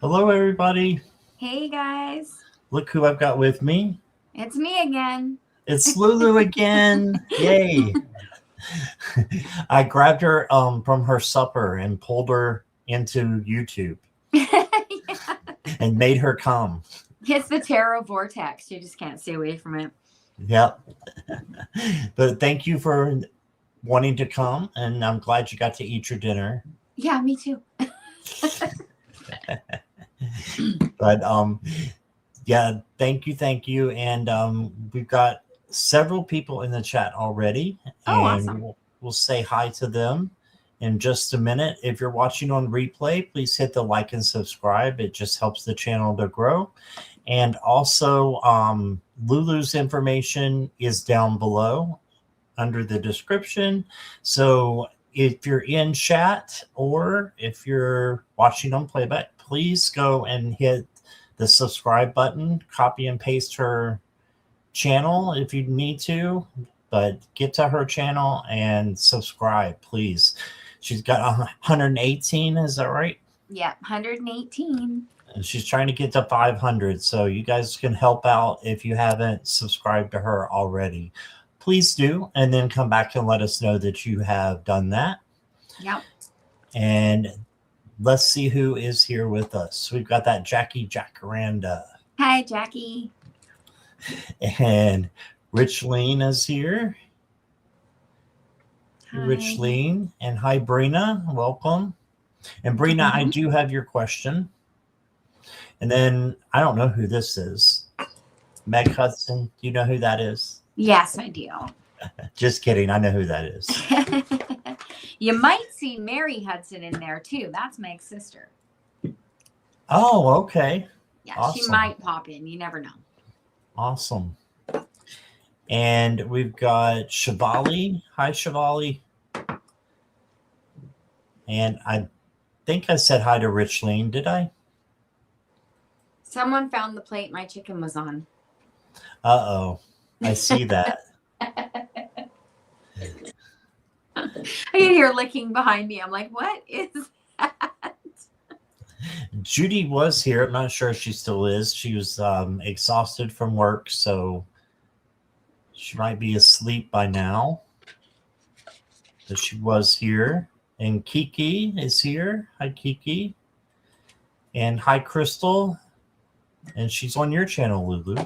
Hello, everybody. Hey guys, Look who I've got with me. it's me again. It's Lulu again. Yay. I grabbed her from her supper and pulled her into YouTube Yeah. and made her come. It's the tarot vortex. You just can't stay away from it. Yep. But thank you for wanting to come, and I'm glad you got to eat your dinner. Yeah, me too. But yeah, thank you. And we've got several people in the chat already, Oh, and awesome. we'll say hi to them in just a minute. If you're watching on replay, please hit the like and subscribe. It just helps the channel to grow. And also, Lulu's information is down below under the description. So if you're in chat or if you're watching on playback, please go and hit the subscribe button, copy and paste her channel if you need to, but get to her channel and subscribe, please. She's got 118, is that right? Yeah, 118. She's trying to get to 500, so you guys can help out if you haven't subscribed to her already. Please do, and then come back and let us know that you have done that. Yep. And let's see who is here with us. We've got that Jackie Jacaranda. Hi, Jackie. And Rich Lean is here. Hi. Rich Lean. And hi, Brina. Welcome. And Brina, I do have your question. And then I don't know who this is. Meg Hudson. Do you know who that is? Yes, I do. Just kidding. I know who that is. You might see Mary Hudson in there too. That's Meg's sister. Oh, okay. Yeah, Awesome. She might pop in. You never know. Awesome. And we've got Shivali. Hi, Shivali. And I think I said hi to Rich Lean. Did I? Someone found the plate my chicken was on. Uh-oh. I see that. I can hear licking behind me. I'm like, what is that? Judy was here. I'm not sure if she still is. She was exhausted from work, so she might be asleep by now. But she was here. And Kiki is here. Hi, Kiki. And hi, Crystal. And she's on your channel, Lulu.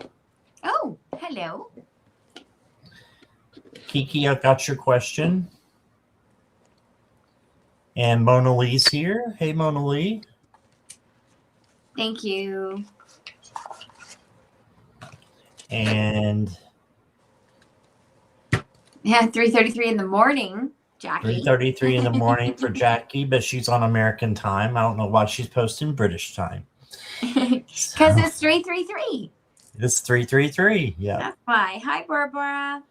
Oh, hello. Kiki, I've got your question. And Mona Lee's here. Hey, Mona Lee. Thank you. And yeah, 3:33 in the morning, Jackie. 3:33 in the morning for Jackie, but she's on American time. I don't know why she's posting British time. Because it's 3:33. It's 3:33. Yeah. That's why. Hi, Barbara.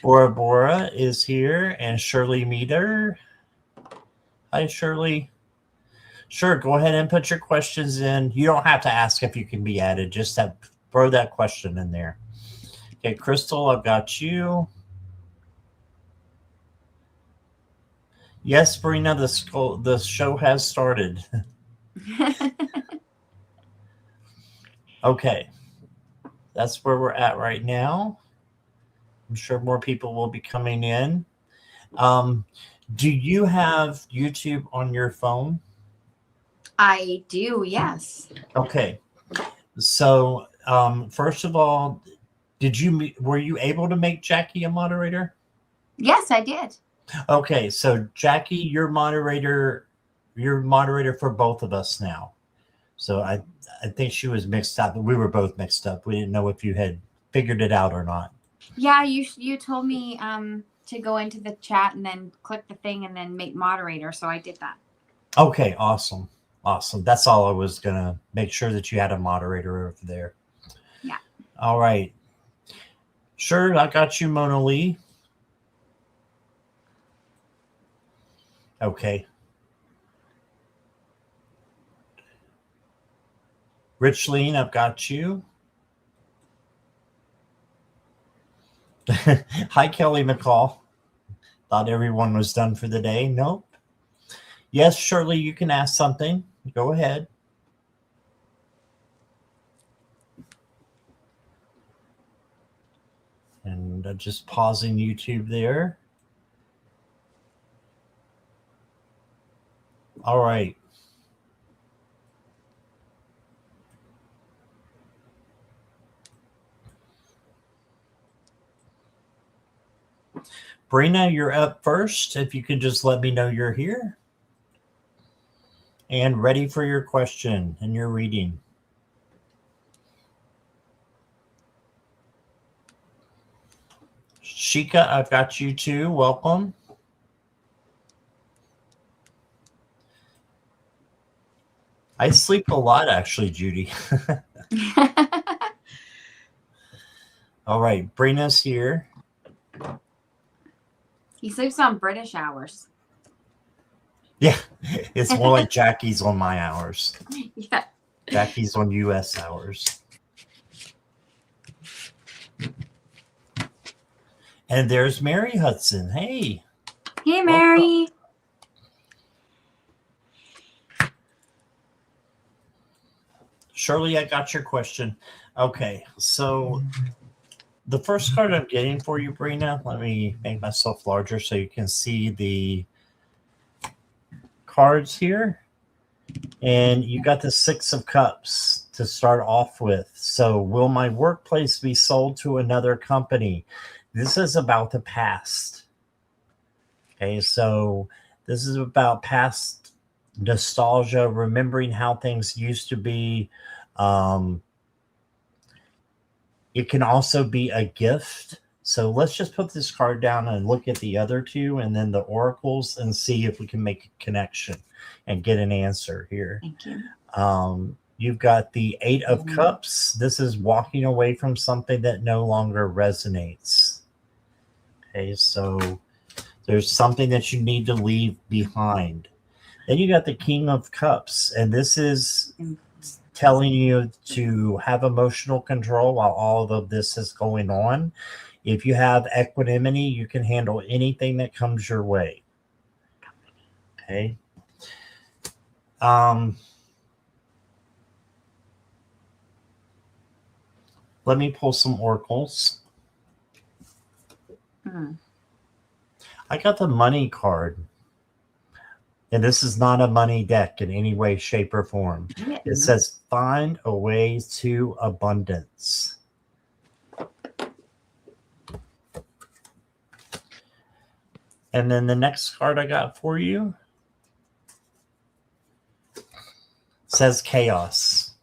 Bora Bora is here, and Shirley Meter. Hi, Shirley. Sure, go ahead and put your questions in. You don't have to ask if you can be added. Just throw that question in there. Okay, Crystal, I've got you. Yes, Brina, the show has started. Okay, that's where we're at right now. I'm sure more people will be coming in. Do you have YouTube on your phone? I do, yes. Okay. So, first of all, were you able to make Jackie a moderator? Yes, I did. Okay, so Jackie, you're moderator for both of us now. So I think she was mixed up. We were both mixed up. We didn't know if you had figured it out or not. Yeah, you told me to go into the chat and then click the thing and then make moderator, so I did that. Okay, awesome. Awesome. That's all I was going to make sure that you had a moderator over there. Yeah. All right. Sure, I got you, Mona Lee. Okay. Rich Lean, I've got you. Hi, Kelly McCall. Thought everyone was done for the day. Nope. Yes, Shirley, you can ask something. Go ahead. Just pausing YouTube there. All right. Brina, you're up first. If you could just let me know you're here and ready for your question and your reading. Shika, I've got you too. Welcome. I sleep a lot, actually, Judy. All right, Brina's here. He sleeps on British hours. Yeah, it's more like Jackie's on my hours. Yeah. Jackie's on U.S. hours. And there's Mary Hudson. Hey. Hey, Mary. Shirley, I got your question. Okay, so the first card I'm getting for you, Brina, let me make myself larger so you can see the cards here. And you got the 6 of Cups to start off with. So, will my workplace be sold to another company? This is about the past. Okay, so this is about past nostalgia, remembering how things used to be. It can also be a gift. So let's just put this card down and look at the other two and then the oracles and see if we can make a connection and get an answer here. Thank you. You've got the 8 of Cups. This is walking away from something that no longer resonates. Okay, so there's something that you need to leave behind. Then you got the King of Cups, and this is telling you to have emotional control while all of this is going on. If you have equanimity, you can handle anything that comes your way. Okay. Let me pull some oracles. I got the money card. And this is not a money deck in any way, shape, or form. It says, find a way to abundance. And then the next card I got for you says chaos.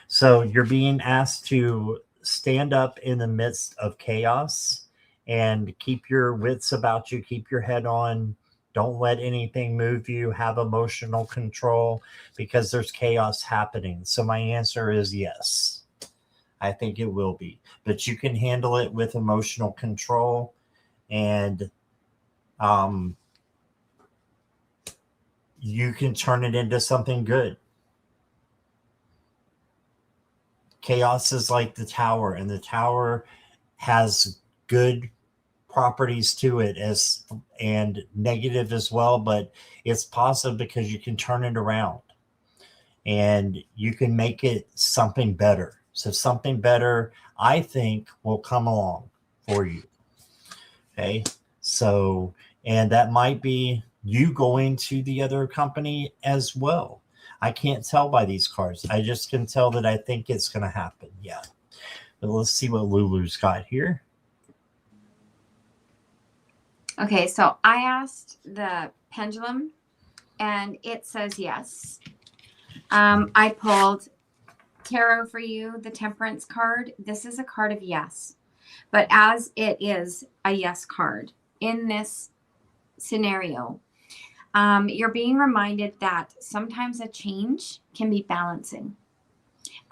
So you're being asked to stand up in the midst of chaos and keep your wits about you, keep your head on. Don't let anything move you. Have emotional control because there's chaos happening. So my answer is yes. I think it will be. But you can handle it with emotional control and you can turn it into something good. Chaos is like the tower, and the tower has good properties to it and negative as well, but it's positive because you can turn it around and you can make it something better. So something better, I think, will come along for you. Okay. So, and that might be you going to the other company as well. I can't tell by these cards. I just can tell that I think it's going to happen. Yeah. But let's see what Lulu's got here. Okay, so I asked the pendulum, and it says yes. I pulled tarot for you, the temperance card. This is a card of yes. But as it is a yes card in this scenario, you're being reminded that sometimes a change can be balancing.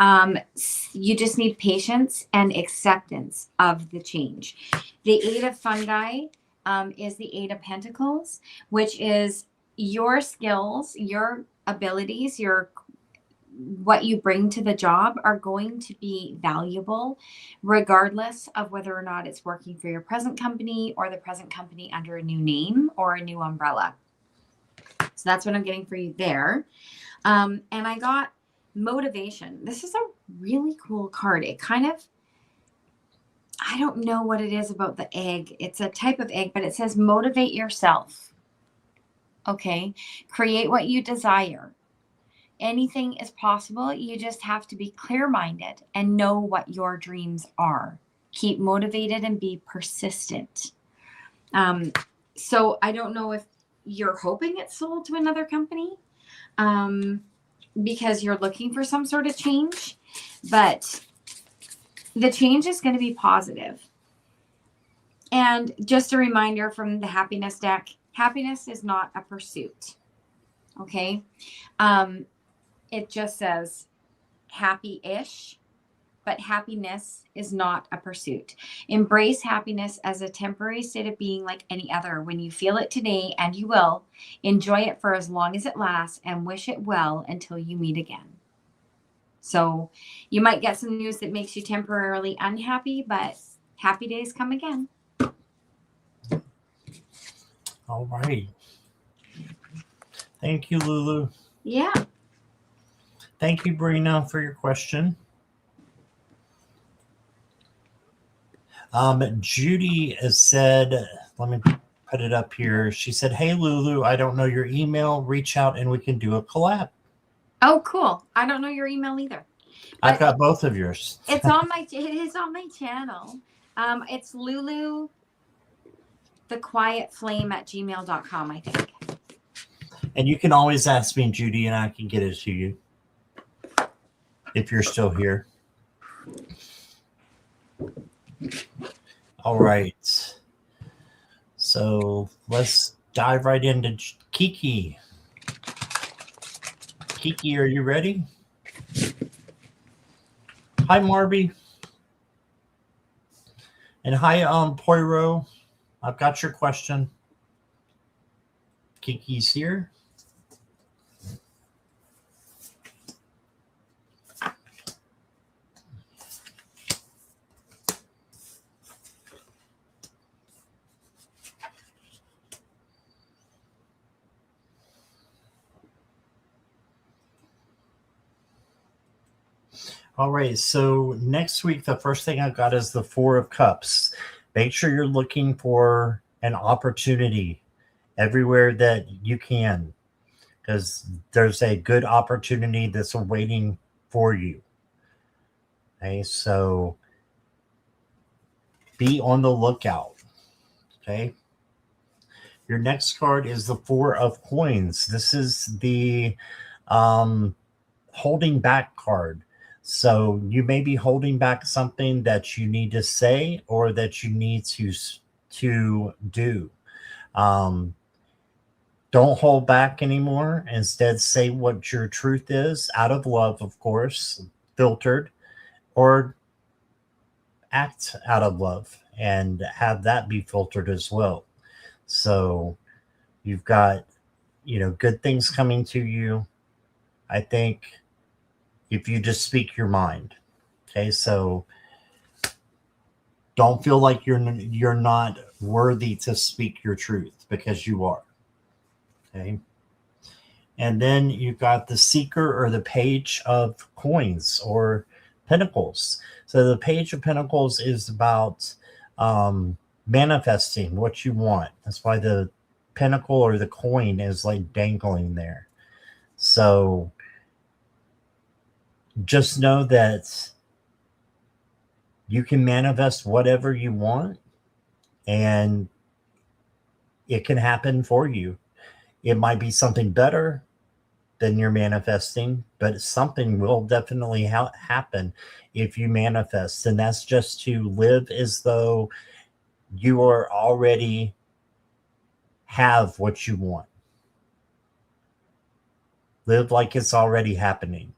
You just need patience and acceptance of the change. The 8 of fungi is the 8 of pentacles, which is your skills, your abilities, what you bring to the job are going to be valuable regardless of whether or not it's working for your present company or the present company under a new name or a new umbrella. So that's what I'm getting for you there. And I got motivation. This is a really cool card. It kind of, I don't know what it is about the egg. It's a type of egg, but it says motivate yourself. Okay. Create what you desire. Anything is possible. You just have to be clear-minded and know what your dreams are. Keep motivated and be persistent. So I don't know if you're hoping it's sold to another company because you're looking for some sort of change, but the change is going to be positive. And just a reminder from the happiness deck, happiness is not a pursuit. Okay. It just says happy-ish, but happiness is not a pursuit. Embrace happiness as a temporary state of being like any other. When you feel it today, and you will, enjoy it for as long as it lasts and wish it well until you meet again. So you might get some news that makes you temporarily unhappy, but happy days come again. All right. Thank you, Lulu. Yeah. Thank you, Brina, for your question. Judy has said, let me put it up here. She said, hey, Lulu, I don't know your email. Reach out and we can do a collab. Oh, cool. I don't know your email either. I've got both of yours. It is on my channel. It's Lulu thequietflame@gmail.com, I think. And you can always ask me, Judy, and I can get it to you if you're still here. All right. So let's dive right into Kiki. Kiki, are you ready? Hi, Marby. And hi, Poiro. I've got your question. Kiki's here. All right, so next week, the first thing I got is the Four of Cups. Make sure you're looking for an opportunity everywhere that you can, because there's a good opportunity that's waiting for you. Okay, so be on the lookout. Okay. Your next card is the Four of Coins. This is the holding back card. So you may be holding back something that you need to say or that you need to do. Don't hold back anymore. Instead, say what your truth is out of love, of course, filtered, or act out of love and have that be filtered as well. So you've got, good things coming to you. I think if you just speak your mind. Okay, so don't feel like you're not worthy to speak your truth, because you are. Okay. And then you've got the Seeker, or the Page of Coins or Pentacles. So the Page of Pentacles is about manifesting what you want. That's why the pentacle or the coin is like dangling there. So just know that you can manifest whatever you want, and it can happen for you. It might be something better than you're manifesting, but something will definitely happen if you manifest. And that's just to live as though you are already have what you want. Live like it's already happening.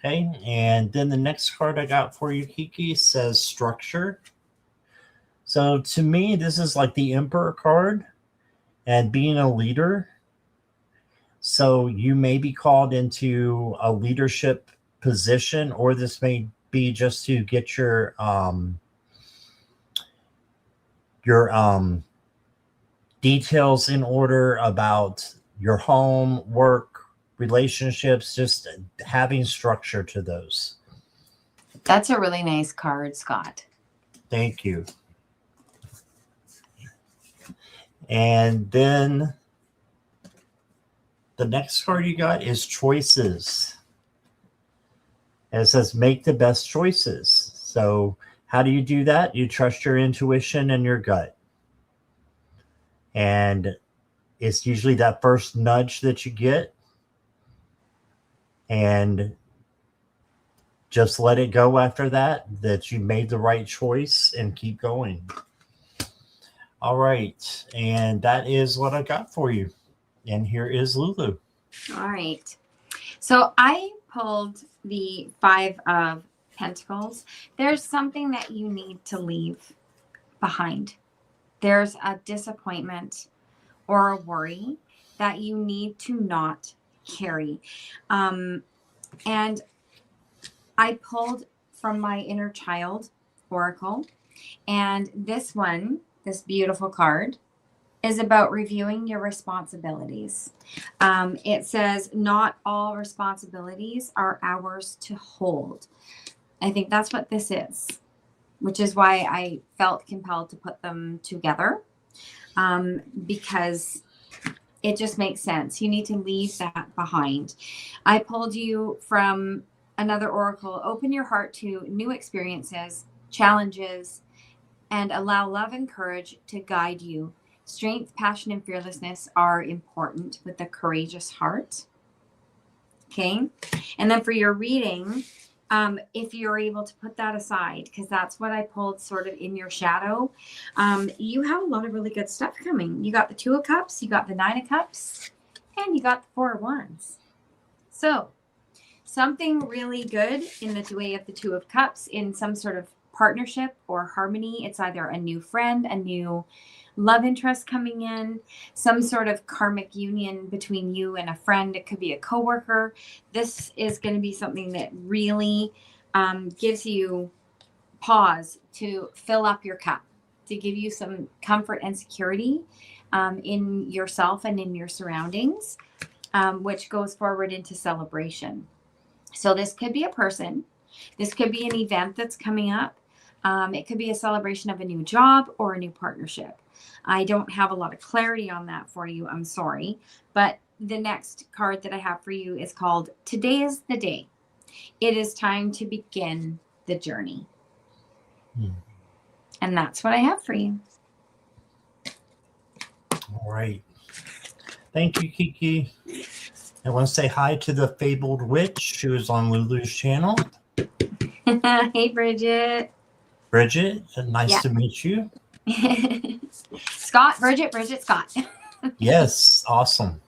Okay, and then the next card I got for you, Kiki, says structure. So to me, this is like the Emperor card and being a leader. So you may be called into a leadership position, or this may be just to get your details in order about your home, work, relationships, just having structure to those. That's a really nice card, Scott. Thank you. And then the next card you got is choices. And it says make the best choices. So how do you do that? You trust your intuition and your gut. And it's usually that first nudge that you get. And just let it go after that you made the right choice, and keep going. All right. And that is what I got for you. And here is Lulu. All right. So I pulled the 5 of Pentacles. There's something that you need to leave behind. There's a disappointment or a worry that you need to not carry. And I pulled from my inner child oracle. And this one, this beautiful card, is about reviewing your responsibilities. It says, not all responsibilities are ours to hold. I think that's what this is, which is why I felt compelled to put them together, because it just makes sense. You need to leave that behind. I pulled you from another oracle. Open your heart to new experiences, challenges, and allow love and courage to guide you. Strength, passion, and fearlessness are important with a courageous heart. Okay. And then for your reading, if you're able to put that aside, because that's what I pulled sort of in your shadow, you have a lot of really good stuff coming. You got the 2 of Cups, you got the 9 of Cups, and you got the 4 of Wands. So something really good in the way of the 2 of Cups, in some sort of partnership or harmony. It's either a new friend, a new love interest coming in, some sort of karmic union between you and a friend. It could be a coworker. This is going to be something that really gives you pause to fill up your cup, to give you some comfort and security in yourself and in your surroundings, which goes forward into celebration. So this could be a person. This could be an event that's coming up. It could be a celebration of a new job or a new partnership. I don't have a lot of clarity on that for you. I'm sorry. But the next card that I have for you is called Today is the Day. It is time to begin the journey. And that's what I have for you. All right. Thank you, Kiki. I want to say hi to the Fabled Witch who is on Lulu's channel. Hey, Bridget. Bridget, nice to meet you. Scott, Bridget, Scott. Yes, awesome.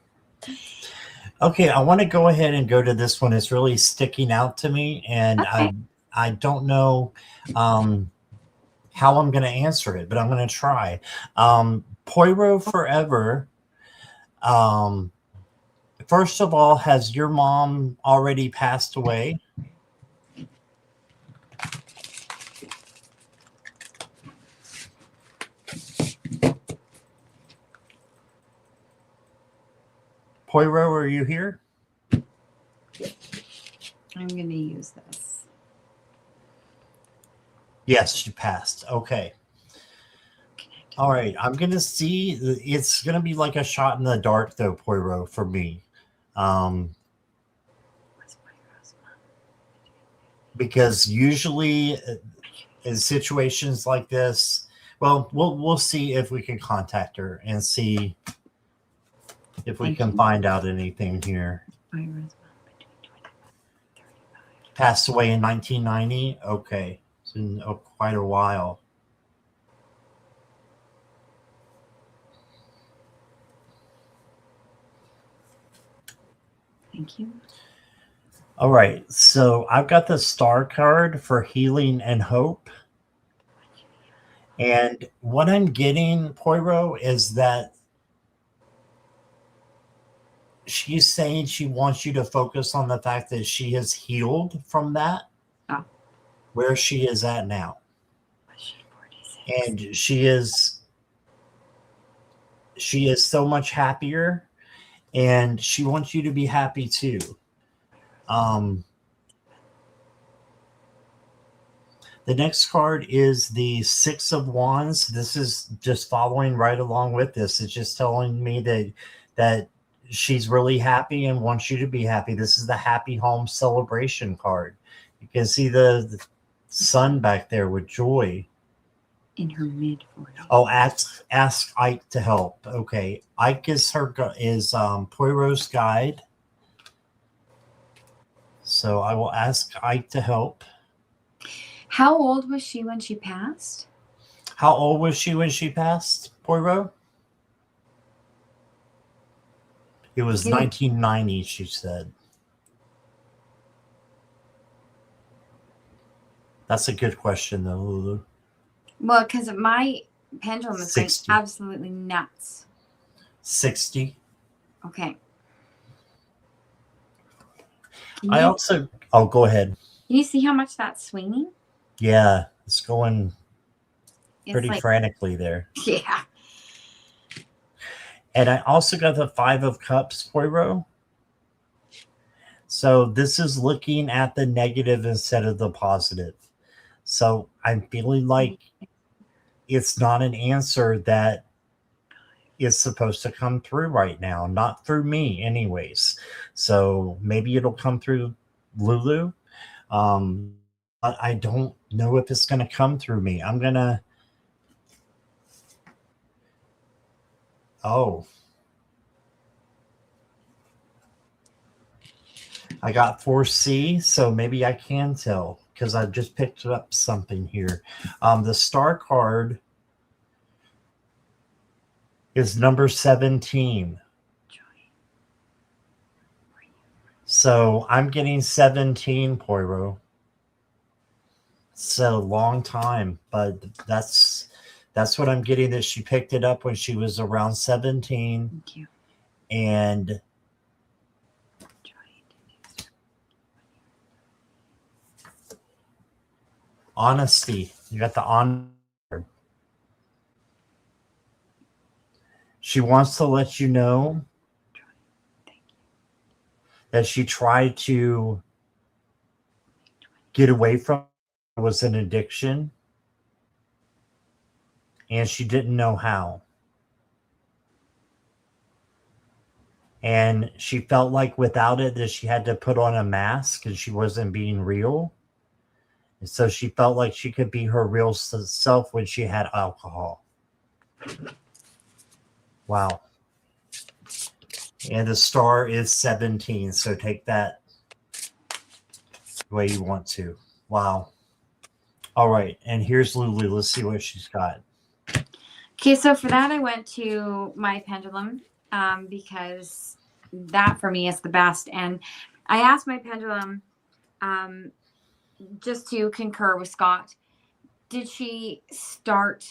Okay, I want to go ahead and go to this one. It's really sticking out to me, and Okay. I don't know how I'm going to answer it, but I'm going to try. Poirot Forever. First of all, has your mom already passed away? Poirot, are you here? I'm going to use this. Yes, she passed. Okay. All right. I'm going to see. It's going to be like a shot in the dark, though, Poirot, for me. Because usually in situations like this, well, we'll see if we can contact her and see if we can find out anything here. Passed away in 1990. Okay. It's been quite a while. Thank you. All right. So I've got the star card for healing and hope. And what I'm getting, Poirot, is that she's saying she wants you to focus on the fact that she has healed from that, where she is at now. And she is so much happier, and she wants you to be happy too. The next card is the Six of Wands. This is just following right along with this. It's just telling me that she's really happy and wants you to be happy. This is the happy home celebration card. You can see the sun back there with joy. In her mid-40s. Oh, ask Ike to help. Okay, Ike is Poirot's guide. So I will ask Ike to help. How old was she when she passed? How old was she when she passed, Poirot? It was 1990, she said. That's a good question, though, Lulu. Well, because my pendulum is going 60. absolutely nuts. 60. Okay. Oh, go ahead. Can you see how much that's swinging? Yeah, it's going pretty like, frantically there. Yeah. And I also got the Five of Cups, Poirot. So this is looking at the negative instead of the positive. So I'm feeling like it's not an answer that is supposed to come through right now, not through me anyways. So maybe it'll come through Lulu. But I don't know if it's going to come through me. I got 4C, so maybe I can tell because I've just picked up something here. The star card is number 17. So I'm getting 17, Poirot. It's a long time, but that's what I'm getting, that she picked it up when she was around 17. Thank you. And honesty. You got the honor. She wants to let you know that she tried to get away from it was an addiction, and she didn't know how. And she felt like without it that she had to put on a mask and she wasn't being real. And so she felt like she could be her real self when she had alcohol. Wow. And the star is 17, so take that the way you want to. Wow. All right, and here's Lulu. Let's see what she's got. Okay, so for that I went to my pendulum because that for me is the best. And I asked my pendulum just to concur with Scott. Did she start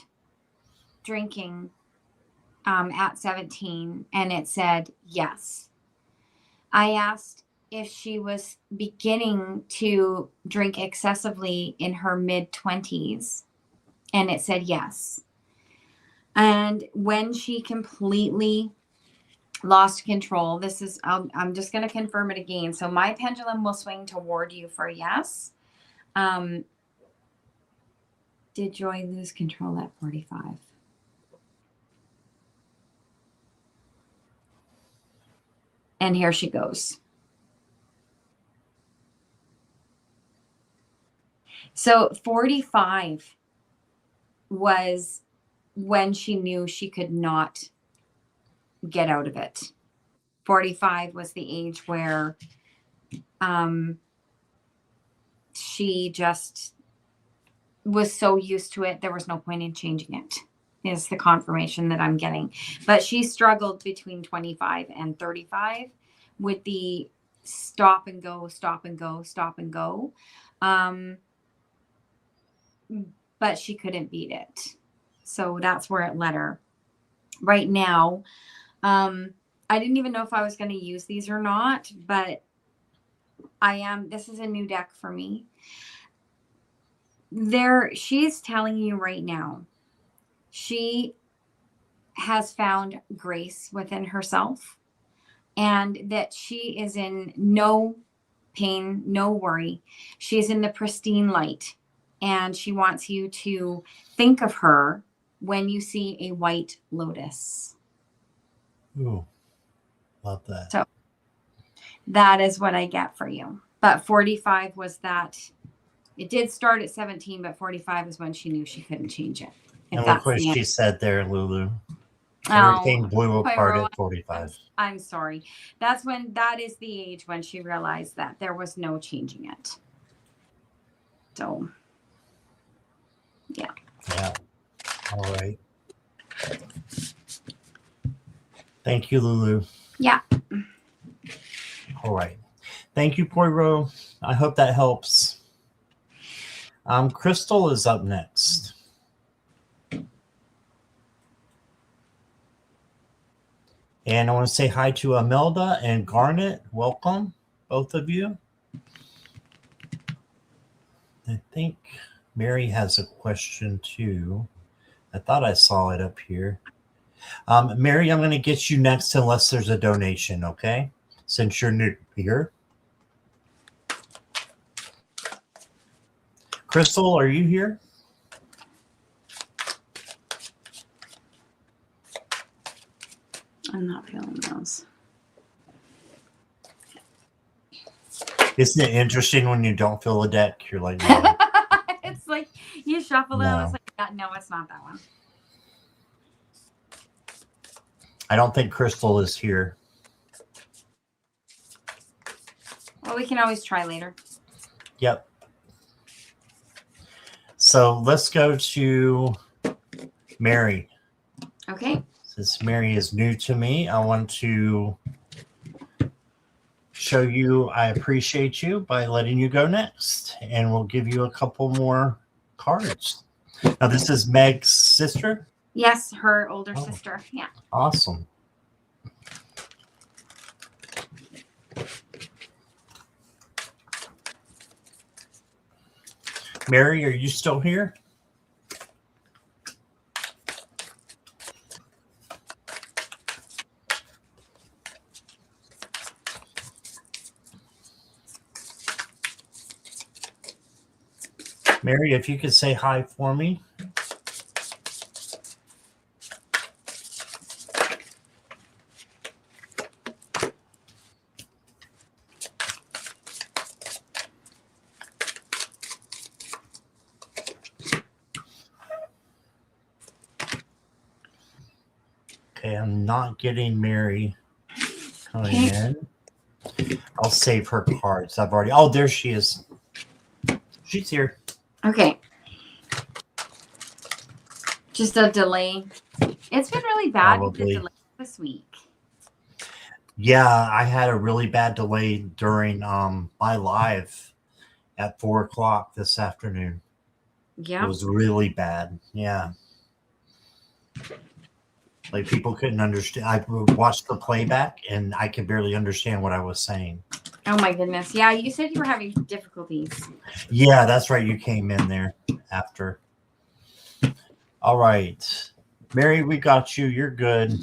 drinking at 17? And it said yes. I asked if she was beginning to drink excessively in her mid-20s, and it said yes. And when she completely lost control, this is, I'm just going to confirm it again. So my pendulum will swing toward you for yes. Did Joy lose control at 45? And here she goes. So 45 was when she knew she could not get out of it. 45 was the age where she just was so used to it, there was no point in changing it, is the confirmation that I'm getting. But she struggled between 25 and 35 with the stop and go, stop and go, stop and go. But she couldn't beat it. So that's where it led her. Right now, I didn't even know if I was going to use these or not, but I am. This is a new deck for me. She's telling you right now, she has found grace within herself, and that she is in no pain, no worry. She's in the pristine light. and she wants you to think of her when you see a white lotus. Ooh, love that. So that is what I get for you. But 45 was that. It did start at 17, but 45 is when she knew she couldn't change it. And look what she said there, Lulu. Everything blew apart at 45. I'm sorry. That is the age when she realized that there was no changing it. So, yeah. Yeah. All right. Thank you, Lulu. Yeah. All right. Thank you, Poirot. I hope that helps. Crystal is up next. And I want to say hi to Imelda and Garnet. Welcome, both of you. I think Mary has a question too. I thought I saw it up here. Mary, I'm going to get you next unless there's a donation, okay? Since you're new here. Crystal, are you here? I'm not feeling those. Isn't it interesting when you don't feel a deck? You're like, no. It's like you shuffle no. them. It's like, no, it's not that one. I don't think Crystal is here. Well, we can always try later. Yep. So let's go to Mary. Okay. Since Mary is new to me, I want to show you I appreciate you by letting you go next. And we'll give you a couple more cards. Now, this is Meg's sister? Yes, her older sister. Yeah. Awesome. Mary, are you still here? Mary, if you could say hi for me. Okay, I'm not getting Mary coming in. I'll save her cards. I've already. Oh, there she is. She's here. Okay. Just a delay. It's been really bad with the delay this week. Yeah, I had a really bad delay during my live at 4 o'clock this afternoon. Yeah. It was really bad. Yeah. Like people couldn't understand. I watched the playback and I could barely understand what I was saying. Oh my goodness. Yeah, you said you were having difficulties. Yeah, that's right. You came in there after. All right. Mary, we got you. You're good.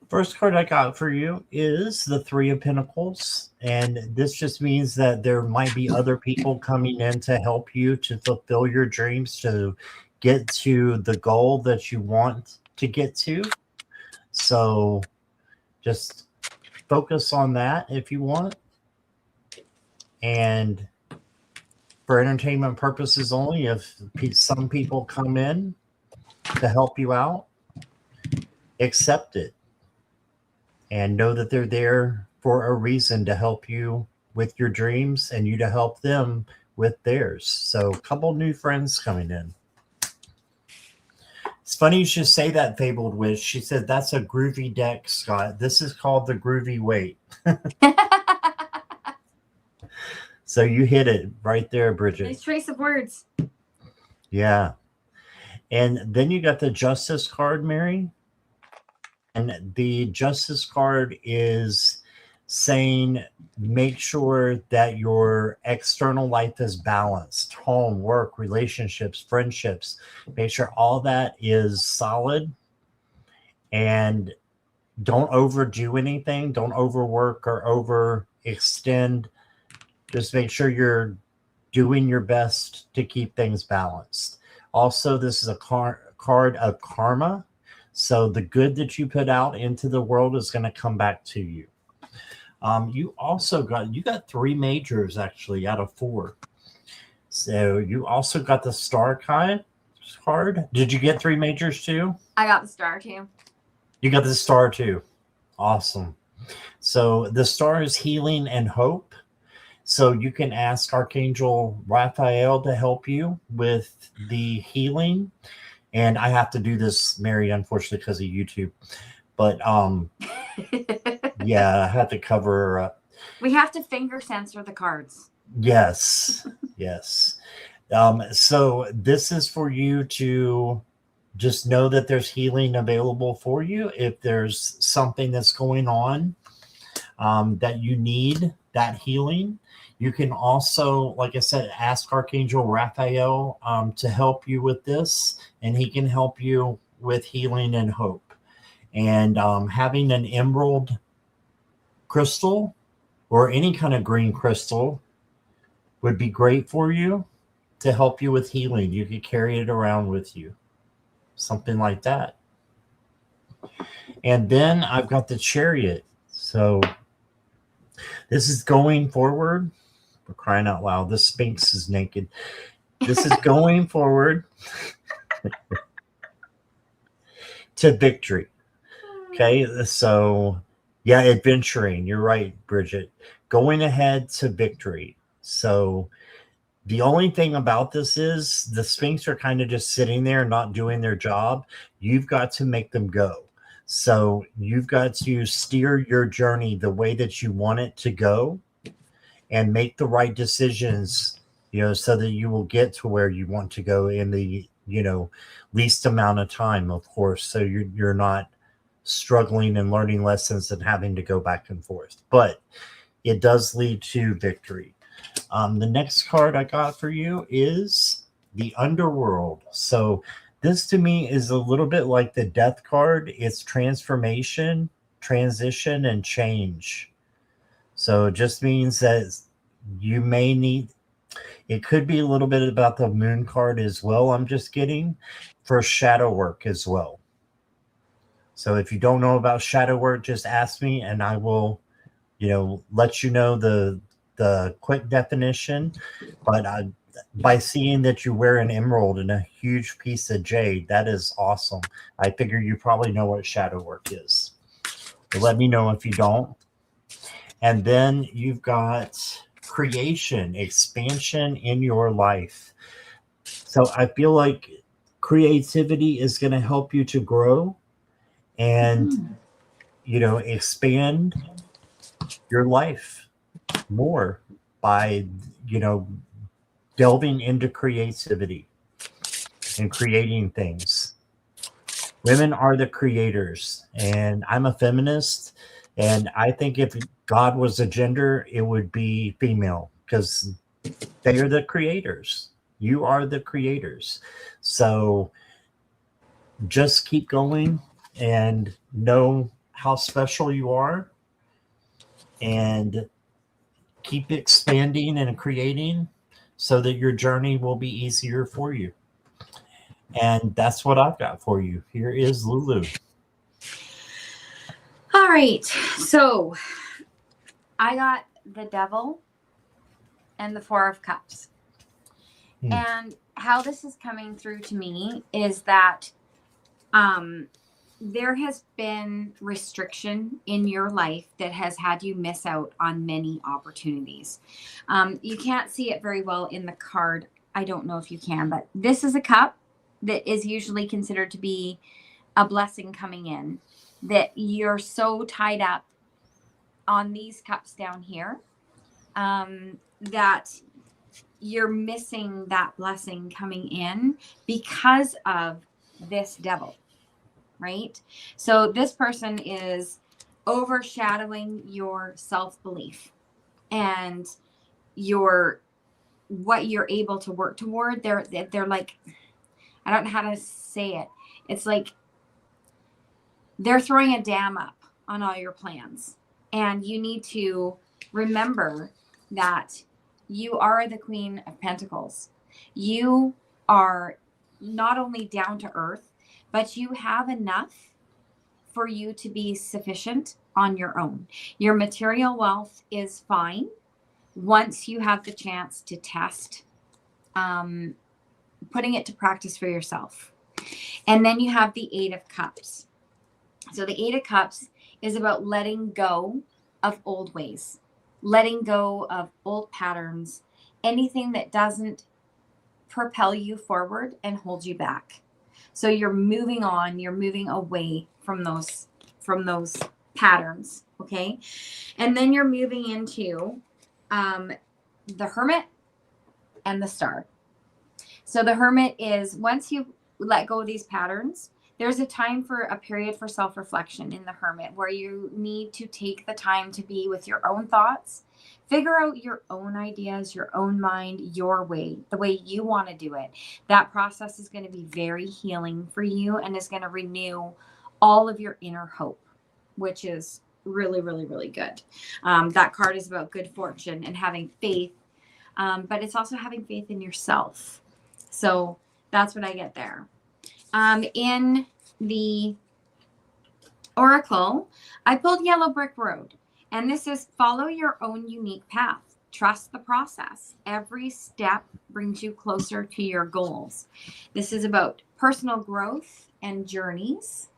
First card I got for you is the Three of Pentacles. And this just means that there might be other people coming in to help you to fulfill your dreams, to get to the goal that you want to get to. So just focus on that if you want. And for entertainment purposes only, if some people come in to help you out, accept it. And know that they're there for a reason to help you with your dreams and you to help them with theirs. So a couple new friends coming in. It's funny you should say that, Fabled Witch. She said, that's a groovy deck, Scott. This is called the Groovy Weight. So you hit it right there, Bridget. Nice trace of words. Yeah. And then you got the Justice card, Mary. And the Justice card is saying, make sure that your external life is balanced. Home, work, relationships, friendships. Make sure all that is solid. And don't overdo anything. Don't overwork or overextend. Just make sure you're doing your best to keep things balanced. Also, this is a card of karma. So the good that you put out into the world is going to come back to you. You also got 3 majors actually out of 4. So you also got the star card. Did you get 3 majors too? I got the star too. You got the star too. Awesome. So the star is healing and hope. So you can ask Archangel Raphael to help you with the healing. And I have to do this, Mary, unfortunately, because of YouTube. But yeah, I had to cover her up. We have to finger censor the cards. Yes, yes. So this is for you to just know that there's healing available for you. If there's something that's going on that you need that healing, you can also, like I said, ask Archangel Raphael to help you with this, and he can help you with healing and hope. And having an emerald crystal or any kind of green crystal would be great for you to help you with healing. You could carry it around with you, something like that. And then I've got the Chariot. So this is going forward. For crying out loud, the Sphinx is naked. This is going forward to victory. Okay, so yeah, adventuring. You're right, Bridget. Going ahead to victory. So the only thing about this is the Sphinx are kind of just sitting there, not doing their job. You've got to make them go. So you've got to steer your journey the way that you want it to go and make the right decisions, so that you will get to where you want to go in the, least amount of time, of course. So you're not struggling and learning lessons and having to go back and forth. But it does lead to victory. The next card I got for you is the Underworld. So this to me is a little bit like the Death card. It's transformation, transition, and change. So it just means that you may need, it could be a little bit about the Moon card as well. I'm just getting for shadow work as well. So if you don't know about shadow work, just ask me and I will, let you know the quick definition. But by seeing that you wear an emerald and a huge piece of jade, that is awesome. I figure you probably know what shadow work is. But let me know if you don't. And then you've got creation, expansion in your life. So I feel like creativity is going to help you to grow and, expand your life more by, delving into creativity and creating things. Women are the creators, and I'm a feminist. And I think if God was a gender, it would be female because they are the creators. You are the creators. So just keep going and know how special you are and keep expanding and creating so that your journey will be easier for you. And that's what I've got for you. Here is Lulu. All right. So I got the Devil and the 4 of Cups. And how this is coming through to me is that there has been restriction in your life that has had you miss out on many opportunities. You can't see it very well in the card. I don't know if you can, but this is a cup that is usually considered to be a blessing coming in, that you're so tied up on these cups down here that you're missing that blessing coming in because of this devil, right? So this person is overshadowing your self-belief and what you're able to work toward. They're like, I don't know how to say it. It's like they're throwing a dam up on all your plans. And you need to remember that you are the Queen of Pentacles. You are not only down to earth, but you have enough for you to be sufficient on your own. Your material wealth is fine once you have the chance to test putting it to practice for yourself. And then you have the Eight of Cups. So the Eight of Cups is about letting go of old ways, letting go of old patterns, anything that doesn't propel you forward and hold you back. So you're moving on, you're moving away from those patterns, okay? And then you're moving into the Hermit and the Star. So the Hermit is, once you let go of these patterns, there's a time for a period for self-reflection in the Hermit where you need to take the time to be with your own thoughts, figure out your own ideas, your own mind, your way, the way you want to do it. That process is going to be very healing for you and is going to renew all of your inner hope, which is really, really, really good. That card is about good fortune and having faith, but it's also having faith in yourself. So that's what I get there. In the Oracle, I pulled Yellow Brick Road, and this is follow your own unique path. Trust the process. Every step brings you closer to your goals. This is about personal growth and journeys.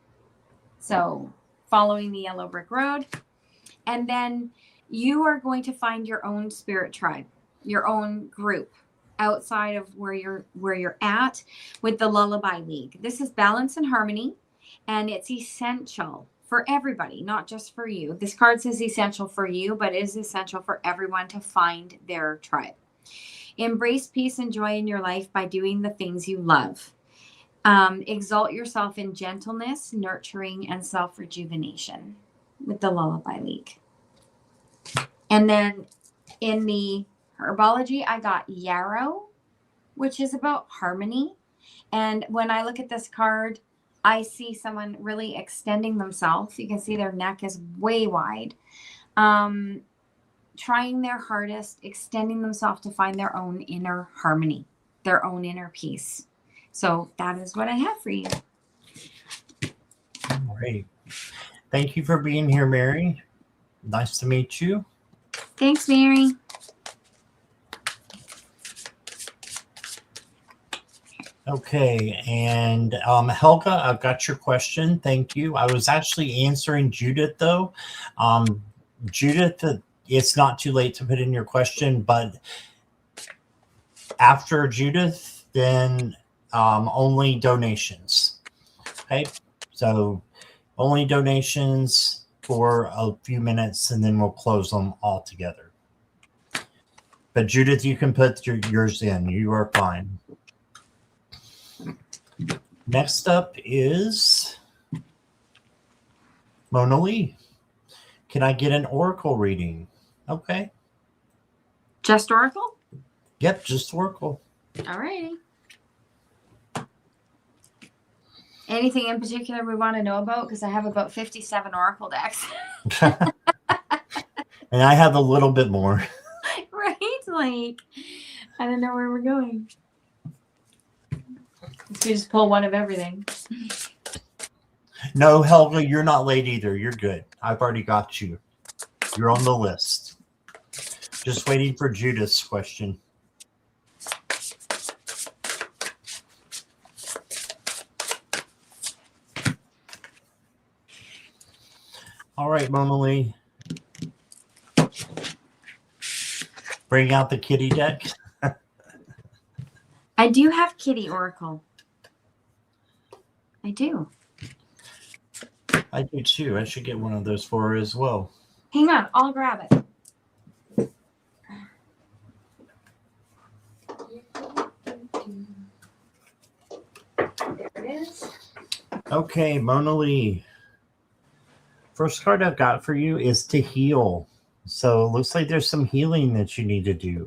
So following the Yellow Brick Road. And then you are going to find your own spirit tribe, your own group outside of where you're at with the Lullaby League. This is balance and harmony, and it's essential for everybody, not just for you. This card says essential for you, but it is essential for everyone to find their tribe. Embrace peace and joy in your life by doing the things you love. Exalt yourself in gentleness, nurturing, and self-rejuvenation with the Lullaby League. And then in the Herbology, I got Yarrow, which is about harmony. And when I look at this card, I see someone really extending themselves. You can see their neck is way wide. Trying their hardest, extending themselves to find their own inner harmony, their own inner peace. So that is what I have for you. Great. Thank you for being here, Mary. Nice to meet you. Thanks, Mary. Okay, and Helga, I've got your question. Thank you. I was actually answering Judith, though. Judith, it's not too late to put in your question, but after Judith, then only donations. Okay, so only donations for a few minutes, and then we'll close them all together. But Judith, you can put yours in. You are fine. Next up is Mona Lee. Can I get an oracle reading? Okay. Just Oracle? Yep, just oracle. All righty. Anything in particular we want to know about? Because I have about 57 Oracle decks. And I have a little bit more. Right? Like, I don't know where we're going. So you just pull one of everything. No, Helga, you're not late either. You're good. I've already got you. You're on the list. Just waiting for Judith's question. All right, Mona Lee. Bring out the kitty deck. I do have Kitty Oracle. I do. I do too. I should get one of those for her as well. Hang on, I'll grab it. There it is. Okay, Mona Lee. First card I've got for you is to heal. So it looks like there's some healing that you need to do.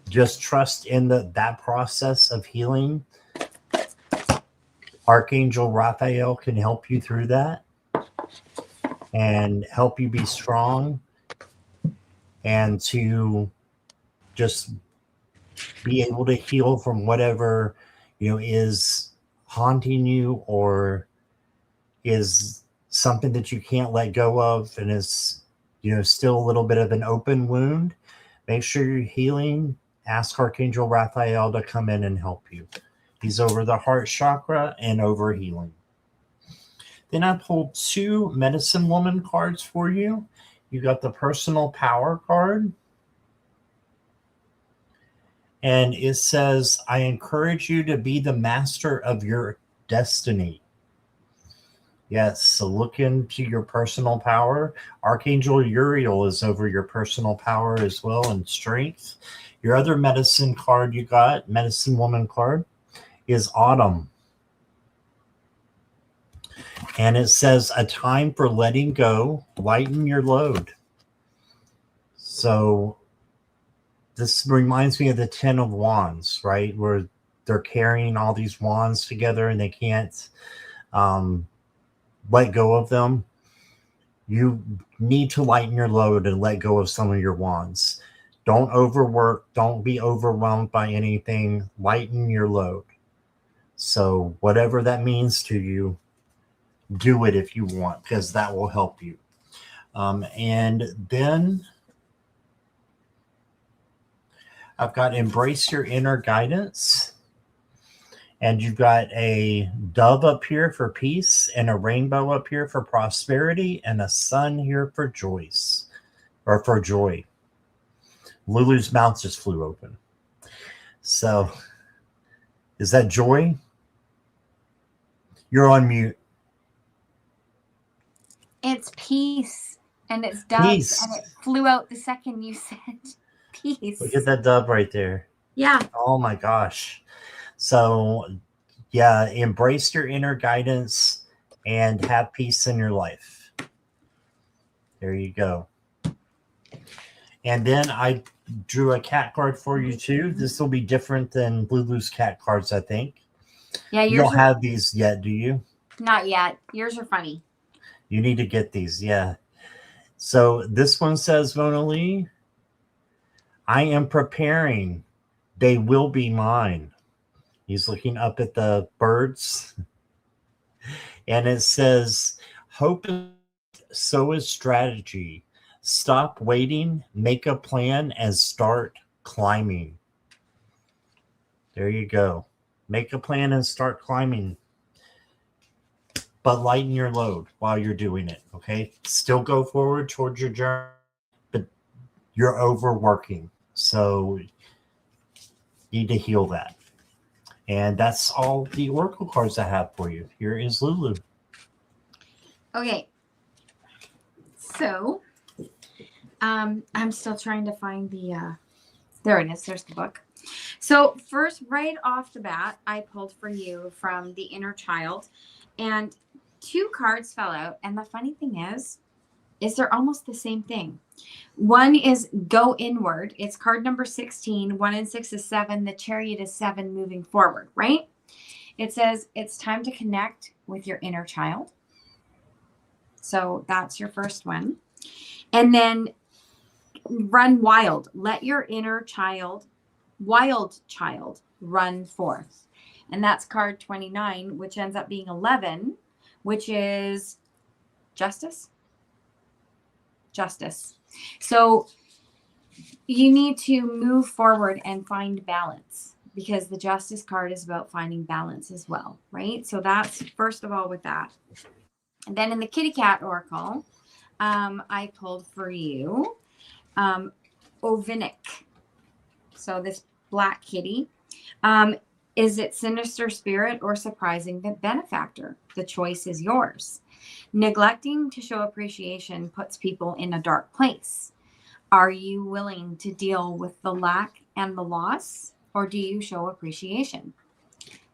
Just trust in that process of healing. Archangel Raphael can help you through that and help you be strong and to just be able to heal from whatever, is haunting you or is something that you can't let go of and is, still a little bit of an open wound. Make sure you're healing. Ask Archangel Raphael to come in and help you. He's over the heart chakra and over healing. Then I pulled 2 medicine woman cards for you. You got the personal power card. And it says, I encourage you to be the master of your destiny. Yes, so look into your personal power. Archangel Uriel is over your personal power as well and strength. Your other medicine card you got, medicine woman card, is Autumn. And it says, a time for letting go, lighten your load. So this reminds me of the 10 of Wands, right? Where they're carrying all these wands together and they can't let go of them. You need to lighten your load and let go of some of your wands. Don't overwork. Don't be overwhelmed by anything. Lighten your load. So whatever that means to you, do it if you want, because that will help you. And then I've got embrace your inner guidance. And you've got a dove up here for peace and a rainbow up here for prosperity and a sun here for joy. Lulu's mouth just flew open. So is that joy? You're on mute. It's peace and it's doves Peace. and it flew out the second you said peace. Look at that dove right there. Yeah. Oh my gosh. So yeah, embrace your inner guidance and have peace in your life. There you go. And then I drew a cat card for you too. This will be different than Lulu's cat cards, I think. Yeah, you don't have these yet, do you? Not yet. Yours are funny. You need to get these, yeah. So this one says, Mona Lee, I am preparing. They will be mine. He's looking up at the birds. And it says, hope so is strategy. Stop waiting, make a plan, and start climbing. There you go. Make a plan and start climbing. But lighten your load while you're doing it, okay? Still go forward towards your journey, but you're overworking. So you need to heal that. And that's all the oracle cards I have for you. Here is Lulu. Okay. So, I'm still trying to find the, there it is. There's the book. So first, right off the bat, I pulled for you from the inner child and 2 cards fell out. And the funny thing is they're almost the same thing. One is go inward. It's card number 16. 1 and 6 is 7. The chariot is 7 moving forward, right? It says it's time to connect with your inner child. So that's your first one. And then run wild. Let your inner child, wild child, run forth. And that's card 29, which ends up being 11, which is justice. Justice. So you need to move forward and find balance because the justice card is about finding balance as well, right? So that's first of all with that. And then in the kitty cat oracle, I pulled for you Ovinic. So this black kitty. Is it sinister spirit or surprising benefactor? The choice is yours. Neglecting to show appreciation puts people in a dark place. Are you willing to deal with the lack and the loss, or do you show appreciation?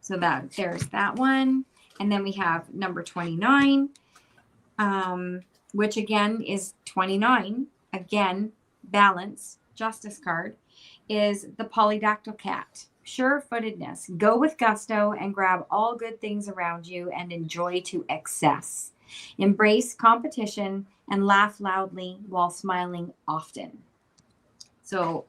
So that there's that one. And then we have number 29, which again is 29. Again, balance, justice card, is the polydactyl cat. Sure-footedness. Go with gusto and grab all good things around you and enjoy to excess. Embrace competition and laugh loudly while smiling often. So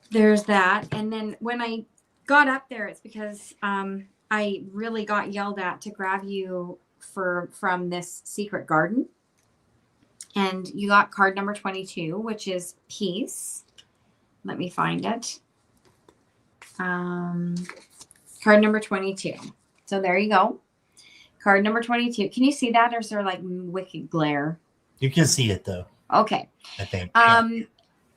there's that. And then when I got up there, it's because I really got yelled at to grab you from this secret garden. And you got card number 22, which is peace. Let me find it. Card number 22. So there you go. Card number 22. Can you see that, or is there like wicked glare? You can see it though. Okay. I think.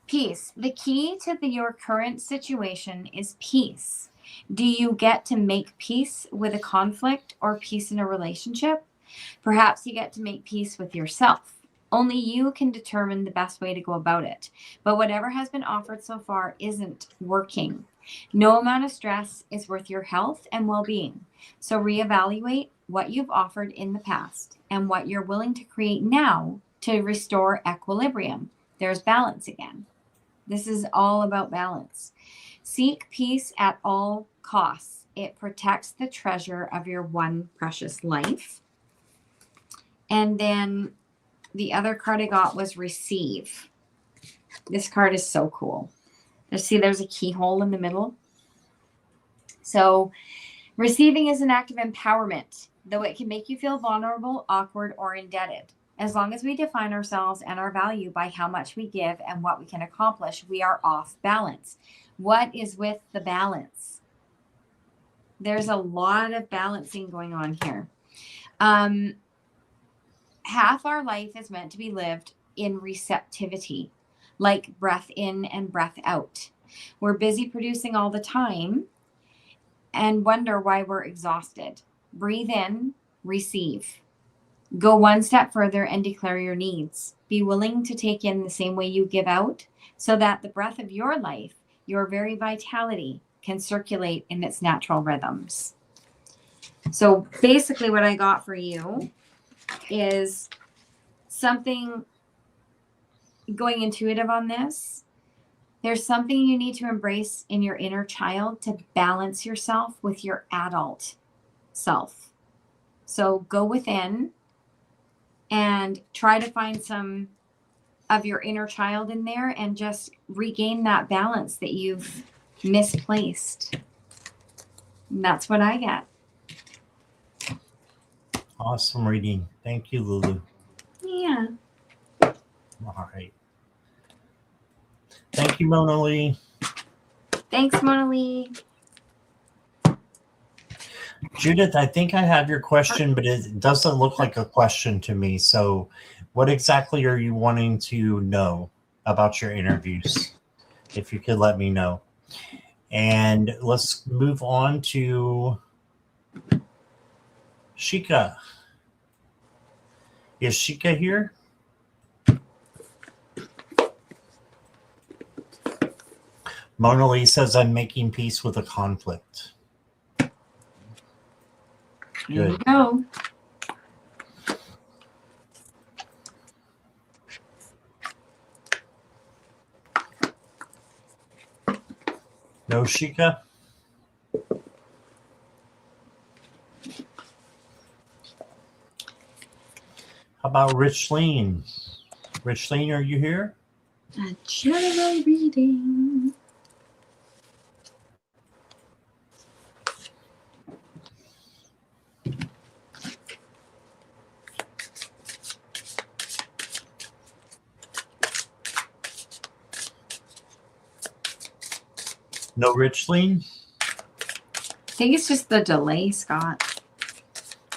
Peace. The key to your current situation is peace. Do you get to make peace with a conflict or peace in a relationship? Perhaps you get to make peace with yourself. Only you can determine the best way to go about it. But whatever has been offered so far isn't working. No amount of stress is worth your health and well-being. So reevaluate what you've offered in the past and what you're willing to create now to restore equilibrium. There's balance again. This is all about balance. Seek peace at all costs. It protects the treasure of your one precious life. And then the other card I got was receive. This card is so cool. There's a keyhole in the middle. So receiving is an act of empowerment, though it can make you feel vulnerable, awkward, or indebted. As long as we define ourselves and our value by how much we give and what we can accomplish, we are off balance. What is with the balance? There's a lot of balancing going on here. Half our life is meant to be lived in receptivity, like breath in and breath out. We're busy producing all the time and wonder why we're exhausted. Breathe in, receive. Go one step further and declare your needs. Be willing to take in the same way you give out so that the breath of your life, your very vitality, can circulate in its natural rhythms. So basically what I got for you is something going intuitive on this. There's something you need to embrace in your inner child to balance yourself with your adult self. So go within and try to find some of your inner child in there and just regain that balance that you've misplaced. And that's what I get. Awesome reading. Thank you, Lulu. Yeah. All right. Thank you, Mona Lee. Thanks, Mona Lee. Judith, I think I have your question, but it doesn't look like a question to me. So what exactly are you wanting to know about your interviews? If you could let me know. And let's move on to Shika. Is Shika here? Mona Lee says, I'm making peace with a conflict. There you go. No, Shika? How about Richleen? Richleen, are you here? A general reading. No, Richleen? I think it's just the delay, Scott.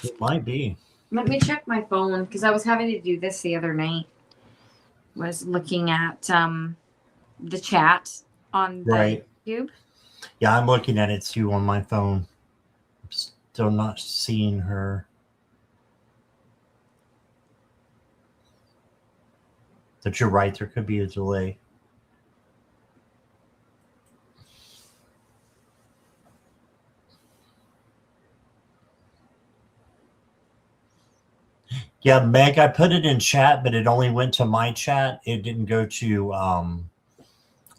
It might be. Let me check my phone because I was having to do this the other night. Was looking at the chat on the YouTube. Yeah, I'm looking at it too on my phone. I'm still not seeing her. But you're right, there could be a delay. Yeah, Meg, I put it in chat, but it only went to my chat. It didn't go to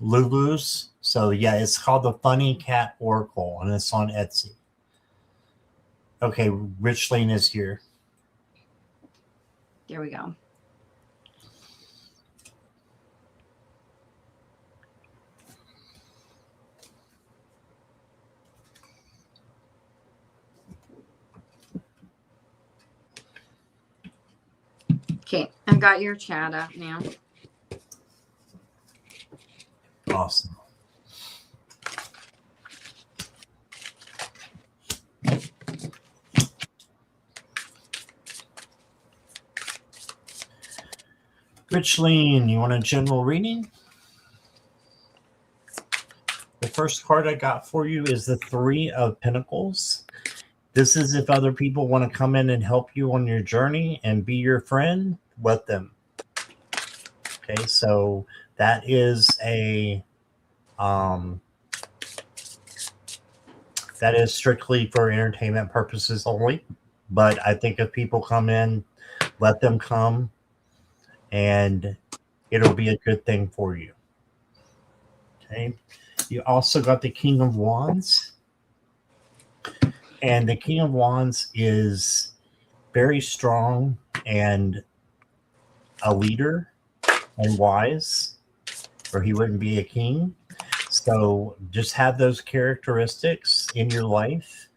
Lulu's. So yeah, it's called the Funny Cat Oracle, and it's on Etsy. Okay, Richleen is here. There we go. Okay, I got your chat up now. Awesome. Richleen, you want a general reading? The first card I got for you is the Three of Pentacles. This is if other people want to come in and help you on your journey and be your friend, let them. Okay, so that is that is strictly for entertainment purposes only. But I think if people come in, let them come, and it'll be a good thing for you. Okay. You also got the King of Wands. And the King of Wands is very strong and a leader and wise, or he wouldn't be a king. So just have those characteristics in your life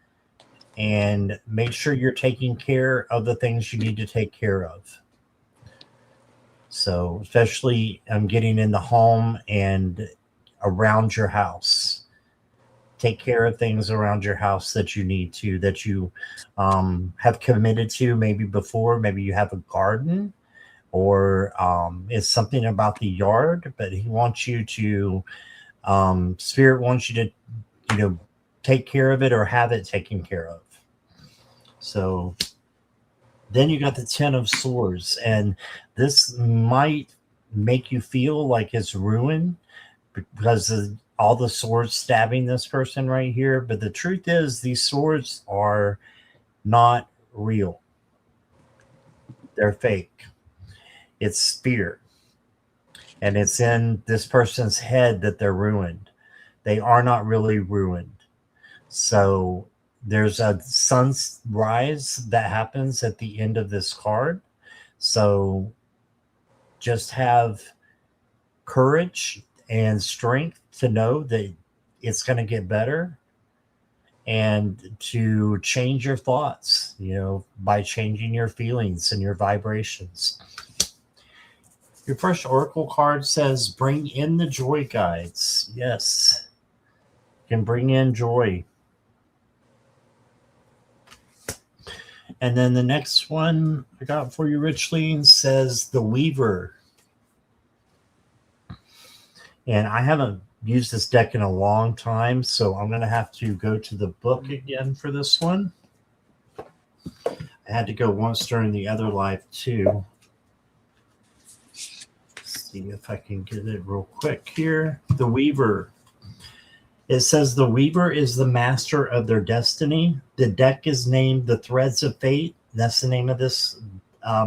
and make sure you're taking care of the things you need to take care of. So especially getting in the home and around your house. Take care of things around your house that you need to, that you have committed to maybe before. Maybe you have a garden, or it's something about the yard, but he wants you to, Spirit wants you to, take care of it or have it taken care of. So then you got the Ten of Swords, and this might make you feel like it's ruined because of all the swords stabbing this person right here. But the truth is, these swords are not real. They're fake. It's fear. And it's in this person's head that they're ruined. They are not really ruined. So there's a sunrise that happens at the end of this card. So just have courage and strength to know that it's going to get better, and to change your thoughts, by changing your feelings and your vibrations. Your first oracle card says, bring in the joy guides. Yes, you can bring in joy. And then the next one I got for you, Richleen, says the Weaver. And I haven't used this deck in a long time, so I'm going to have to go to the book again for this one. I had to go once during the other life, too. Let's see if I can get it real quick here. The Weaver. It says the Weaver is the master of their destiny. The deck is named the Threads of Fate. That's the name of this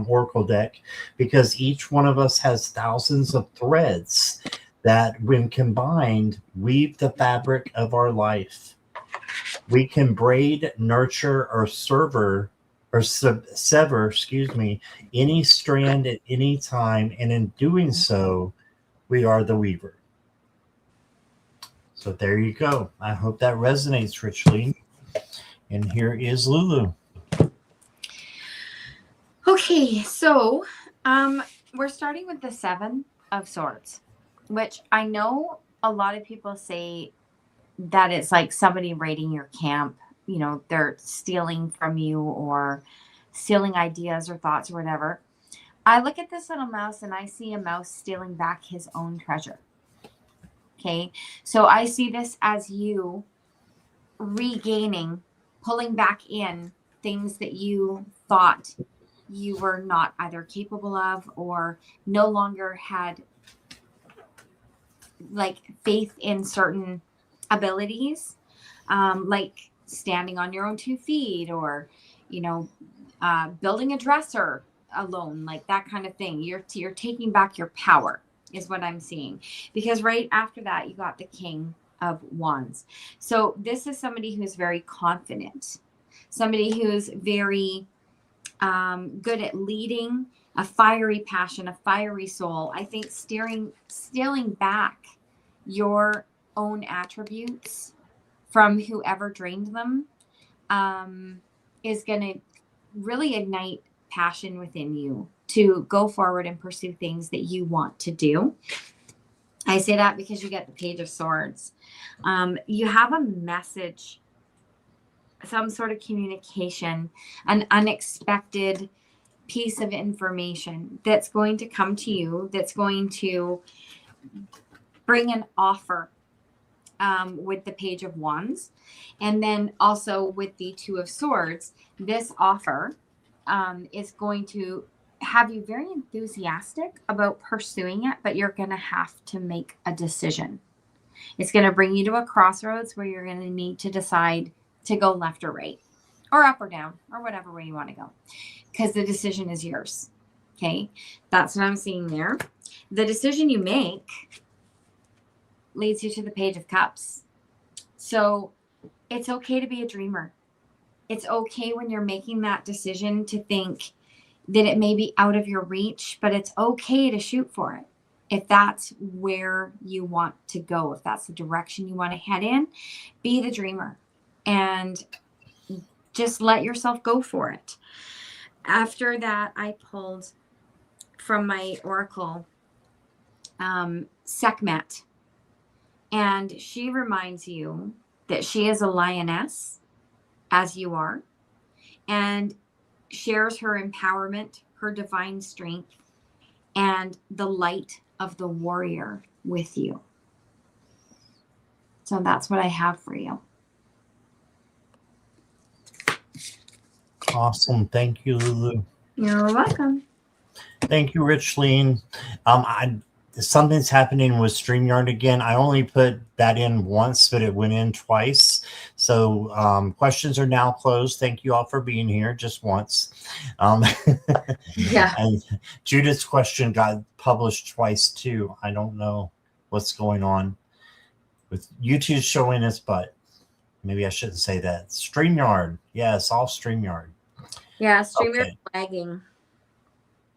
oracle deck, because each one of us has thousands of threads that, when combined, weave the fabric of our life. We can braid, nurture, or sever, any strand at any time, and in doing so, we are the Weaver. So there you go. I hope that resonates, Richly. And here is Lulu. Okay, so we're starting with the Seven of Swords, which I know a lot of people say that it's like somebody raiding your camp. They're stealing from you or stealing ideas or thoughts or whatever. I look at this little mouse and I see a mouse stealing back his own treasure. Okay, so I see this as you regaining, pulling back in things that you thought you were not either capable of or no longer had like faith in certain abilities, like standing on your own 2 feet, or building a dresser alone, like that kind of thing. You're taking back your power is what I'm seeing, because right after that you got the King of Wands. So this is somebody who's very confident, somebody who's very good at leading, a fiery passion, a fiery soul. I think stealing back your own attributes from whoever drained them is going to really ignite passion within you to go forward and pursue things that you want to do. I say that because you get the Page of Swords. You have a message, some sort of communication, an unexpected piece of information that's going to come to you, that's going to bring an offer with the Page of Wands. And then also with the Two of Swords, this offer is going to have you very enthusiastic about pursuing it, but you're going to have to make a decision. It's going to bring you to a crossroads where you're going to need to decide to go left or right, or up or down, or whatever way you want to go, because the decision is yours. Okay, that's what I'm seeing there. The decision you make leads you to the Page of Cups. So it's okay to be a dreamer. It's okay when you're making that decision to think that it may be out of your reach, but it's okay to shoot for it. If that's where you want to go, if that's the direction you want to head in, be the dreamer and just let yourself go for it. After that, I pulled from my oracle, Sekhmet, and she reminds you that she is a lioness, as you are, and shares her empowerment, her divine strength, and the light of the warrior with you. So that's what I have for you. Awesome. Thank you, Lulu. You're welcome. Thank you, Richleen. Something's happening with StreamYard again. I only put that in once, but it went in twice. So questions are now closed. Thank you all for being here just once. Yeah. And Judith's question got published twice too. I don't know what's going on with YouTube showing its butt. Maybe I shouldn't say that. StreamYard. Yes, all StreamYard. Yeah, StreamYard Okay. lagging.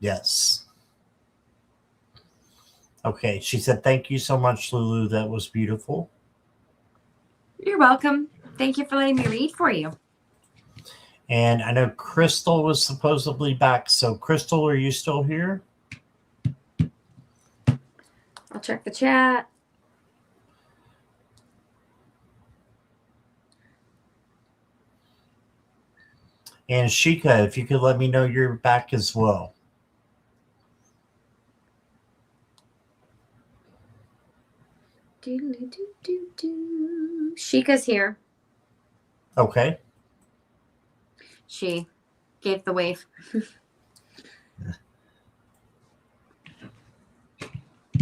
Yes. Okay, she said, thank you so much, Lulu. That was beautiful. You're welcome. Thank you for letting me read for you. And I know Crystal was supposedly back. So, Crystal, are you still here? I'll check the chat. And Shika, if you could let me know you're back as well. Shika's here. Okay. She gave the wave.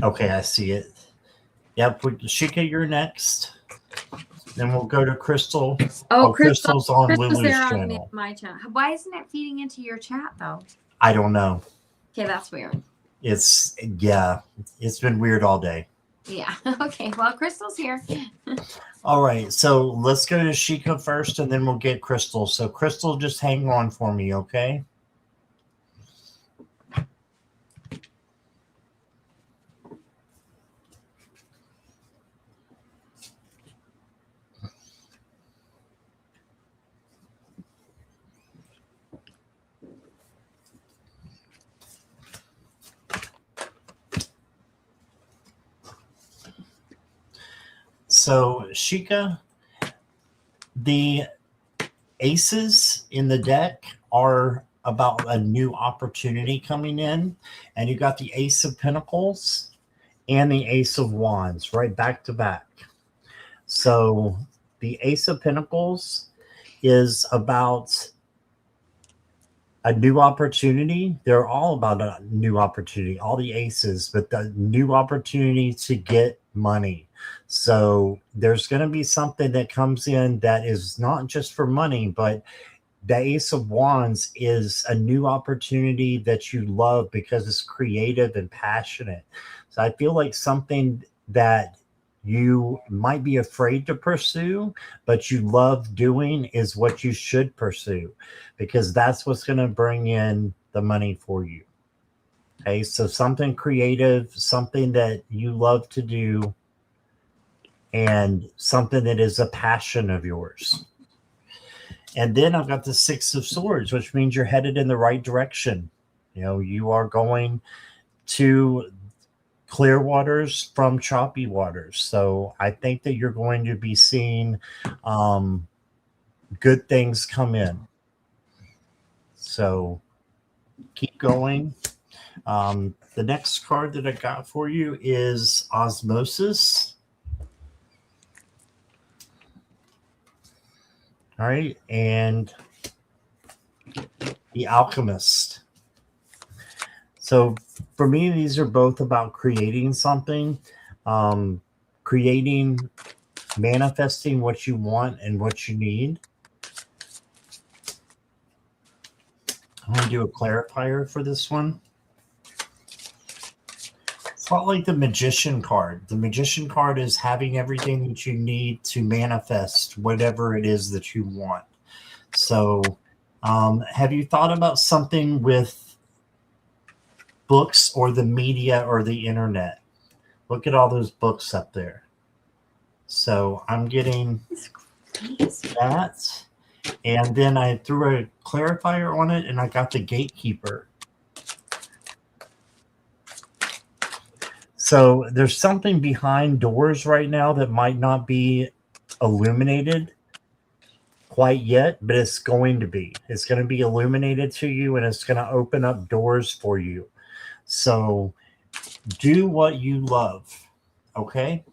Okay, I see it. Yep, Shika, you're next. Then we'll go to Crystal. Oh, Crystal's on Crystal's Lulu's there channel. on my channel. Why isn't it feeding into your chat though? I don't know. Okay, that's weird. It's been weird all day. Yeah. Okay. Well, Crystal's here. All right. So let's go to Shika first, and then we'll get Crystal. So Crystal, just hang on for me, okay? So, Shika, the aces in the deck are about a new opportunity coming in. And you got the Ace of Pentacles and the Ace of Wands right back to back. So, the Ace of Pentacles is about a new opportunity. They're all about a new opportunity, all the aces, but the new opportunity to get money. So there's going to be something that comes in that is not just for money, but the Ace of Wands is a new opportunity that you love because it's creative and passionate. So I feel like something that you might be afraid to pursue, but you love doing is what you should pursue, because that's what's going to bring in the money for you. Okay, so something creative, something that you love to do, and something that is a passion of yours. And then I've got the Six of Swords, which means you're headed in the right direction. You are going to clear waters from choppy waters. So I think that you're going to be seeing good things come in. So keep going. The next card that I got for you is Osmosis. All right. And the Alchemist. So for me, these are both about creating something, manifesting what you want and what you need. I'm going to do a clarifier for this one. It's not like the Magician card. The Magician card is having everything that you need to manifest whatever it is that you want. So have you thought about something with books or the media or the internet? Look at all those books up there. So I'm getting that. And then I threw a clarifier on it, and I got the Gatekeeper. So there's something behind doors right now that might not be illuminated quite yet, but it's going to be. It's going to be illuminated to you, and it's going to open up doors for you. So do what you love, okay?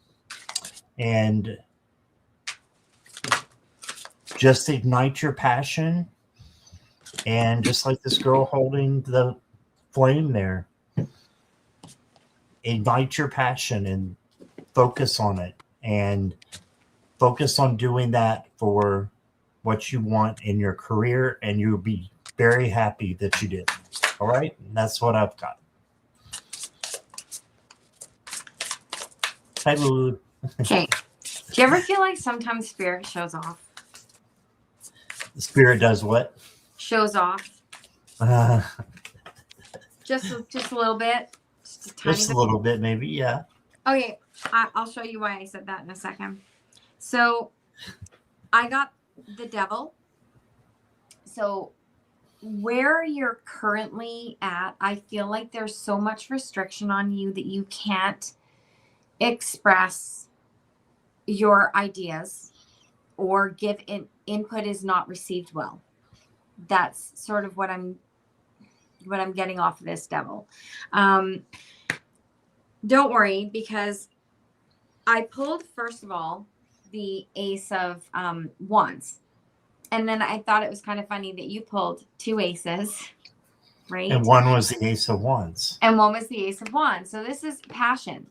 And just ignite your passion. And just like this girl holding the flame there, ignite your passion and focus on it, and focus on doing that for what you want in your career, and you'll be very happy that you did. All right. And that's what I've got. Hi, Lulu. Okay. Do you ever feel like sometimes spirit shows off? The spirit does what? Shows off. Just a little bit. Just a little bit, maybe. Yeah. Okay. I'll show you why I said that in a second. So I got the Devil. So where you're currently at, I feel like there's so much restriction on you that you can't express your ideas, or give input is not received well. That's sort of what I'm getting off of this Devil. Don't worry, because I pulled, first of all, the Ace of Wands. And then I thought it was kind of funny that you pulled two aces, right? And one was the Ace of Wands. And one was the Ace of Wands. So this is passion.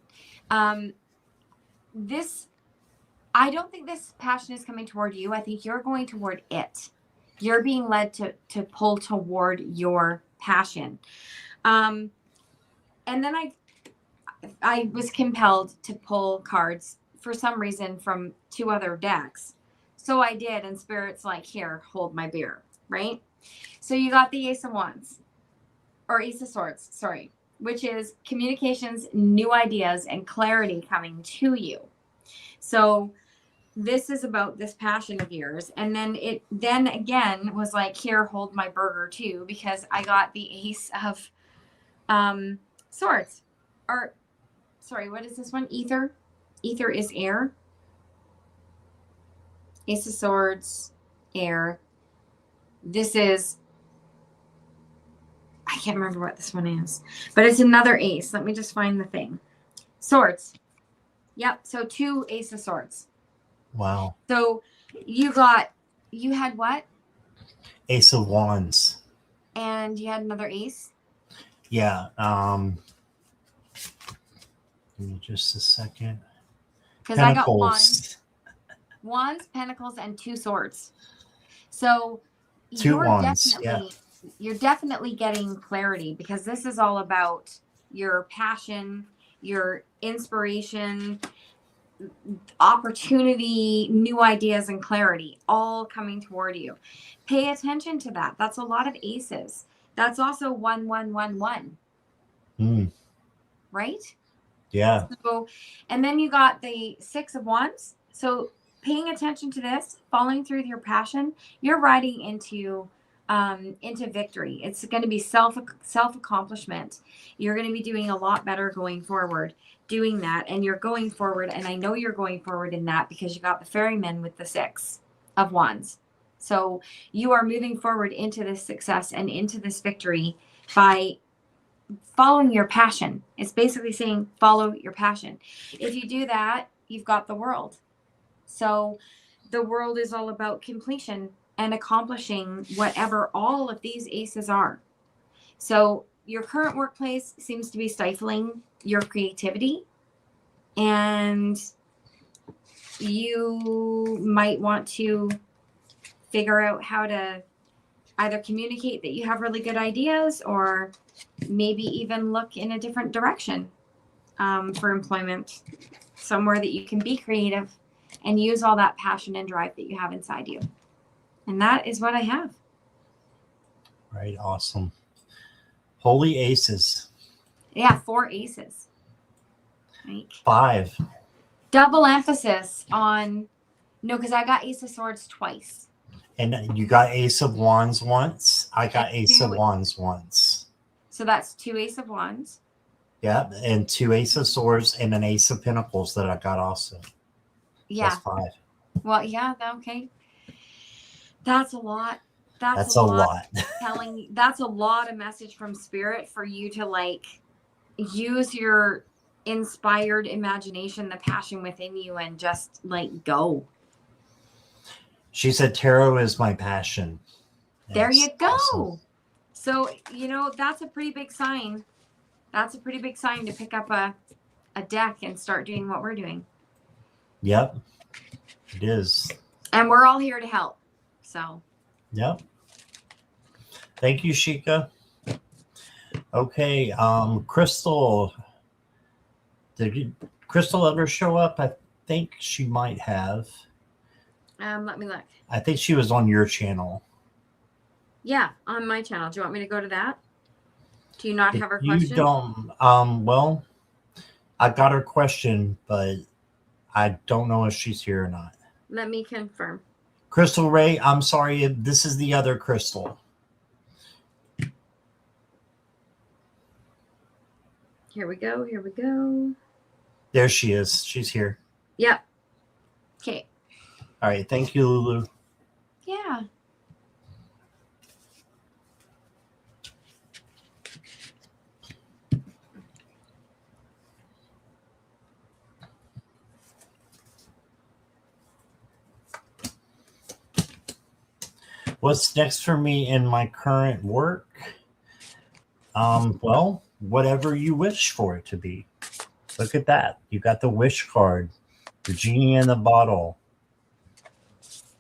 I don't think this passion is coming toward you. I think you're going toward it. You're being led to pull toward your passion. And then I was compelled to pull cards for some reason from two other decks. So I did, and Spirit's like, here, hold my beer, right? So you got the Ace of Wands, or Ace of Swords, sorry, which is communications, new ideas, and clarity coming to you. So this is about this passion of yours. And then it then again was like, here, hold my burger too, because I got the Ace of Swords. Or, sorry, what is this one? Ether. Ether is air. Ace of Swords, air. This is, I can't remember what this one is, but it's another ace. Let me just find the thing. Swords. Yep. So two Ace of Swords. Wow. So you had what? Ace of Wands. And you had another ace? Yeah. Give me just a second. Because I got wands, pentacles, and two swords. So you're definitely getting clarity, because this is all about your passion, your inspiration, opportunity, new ideas, and clarity all coming toward you. Pay attention to that. That's a lot of aces. That's also 1111. Right? Yeah. So, and then you got the Six of Wands. So paying attention to this, following through with your passion, you're riding into victory. It's going to be self accomplishment. You're going to be doing a lot better going forward, doing that, and you're going forward. And I know you're going forward in that because you got the ferryman with the 6 of Wands. So you are moving forward into this success and into this victory by following your passion. It's basically saying follow your passion. If you do that, you've got the world. So the world is all about completion and accomplishing whatever all of these aces are. So your current workplace seems to be stifling your creativity, and you might want to figure out how to either communicate that you have really good ideas or maybe even look in a different direction for employment, somewhere that you can be creative and use all that passion and drive that you have inside you. And that is what I have. Right. Awesome. Holy aces. Yeah, 4 aces. Right. 5. Double emphasis on, no, because I got Ace of Swords twice. And you got Ace of Wands once. I got And Ace of 2. Wands once. So that's 2 Ace of Wands. Yeah, and 2 Ace of Swords and an Ace of Pentacles that I got also. Yeah. That's 5. Well, yeah, okay. That's a lot. That's a lot. That's a lot of message from Spirit for you to like use your inspired imagination, the passion within you, and just like go. She said tarot is my passion. There you go. Awesome. So, you know, that's a pretty big sign. That's a pretty big sign to pick up a deck and start doing what we're doing. Yep, it is. And we're all here to help. So. Yep. Thank you, Sheikah. Okay, Crystal. Did Crystal ever show up? I think she might have. Let me look. I think she was on your channel. Yeah, on my channel. Do you want me to go to that? Do you not have her You question? don't. Well, I got her question, but I don't know if she's here or not. Let me confirm. Crystal Ray, I'm sorry. This is the other Crystal. Here we go. Here we go. There she is. She's here. Yep. Okay. All right. Thank you, Lulu. Yeah. What's next for me in my current work? Well, whatever you wish for it to be. Look at that. You got the wish card, the genie in the bottle.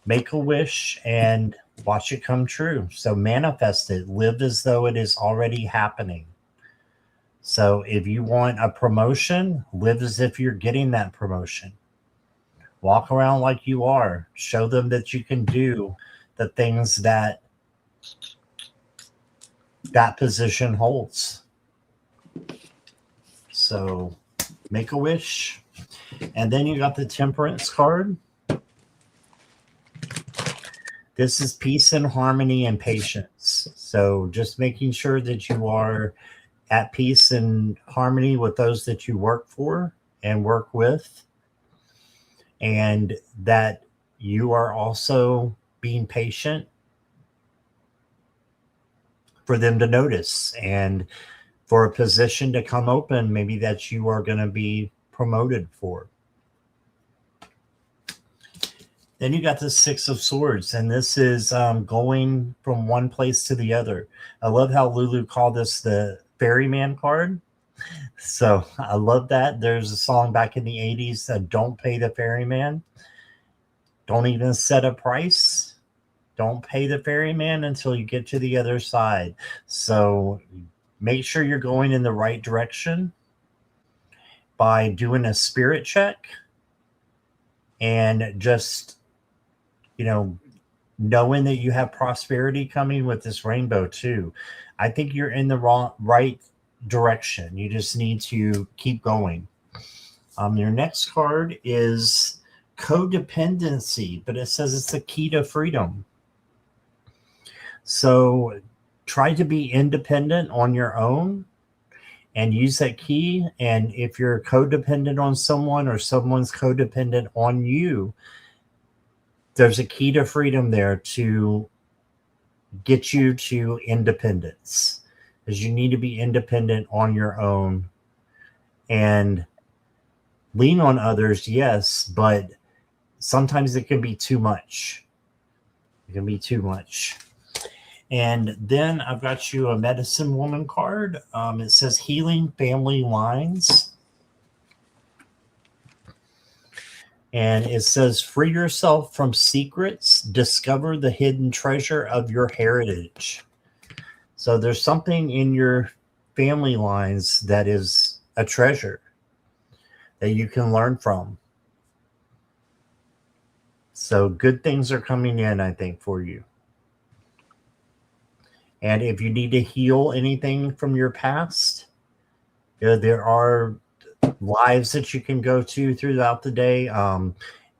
Make a wish and watch it come true. So manifest it. Live as though it is already happening. So if you want a promotion, live as if you're getting that promotion. Walk around like you are. Show them that you can do the things that that position holds. So make a wish. And then you got the Temperance card. This is peace and harmony and patience. So just making sure that you are at peace and harmony with those that you work for and work with. And that you are also being patient for them to notice and for a position to come open, maybe that you are going to be promoted for. Then you got the 6 of Swords, and this is going from one place to the other. I love how Lulu called this the ferryman card. So I love that. There's a song back in the 80s, Don't Pay the Ferryman. Don't even set a price. Don't pay the ferryman until you get to the other side. So make sure you're going in the right direction by doing a spirit check and just, you know, knowing that you have prosperity coming with this rainbow too. I think you're in the right direction. You just need to keep going. Your next card is codependency, but it says it's the key to freedom. So try to be independent on your own and use that key. And if you're codependent on someone or someone's codependent on you, there's a key to freedom there to get you to independence, because you need to be independent on your own. And lean on others, yes, but sometimes it can be too much. It can be too much. And then I've got you a medicine woman card. It says healing family lines. And it says free yourself from secrets, discover the hidden treasure of your heritage. So there's something in your family lines that is a treasure that you can learn from. So good things are coming in, I think, for you. And if you need to heal anything from your past, there are lives that you can go to throughout the day.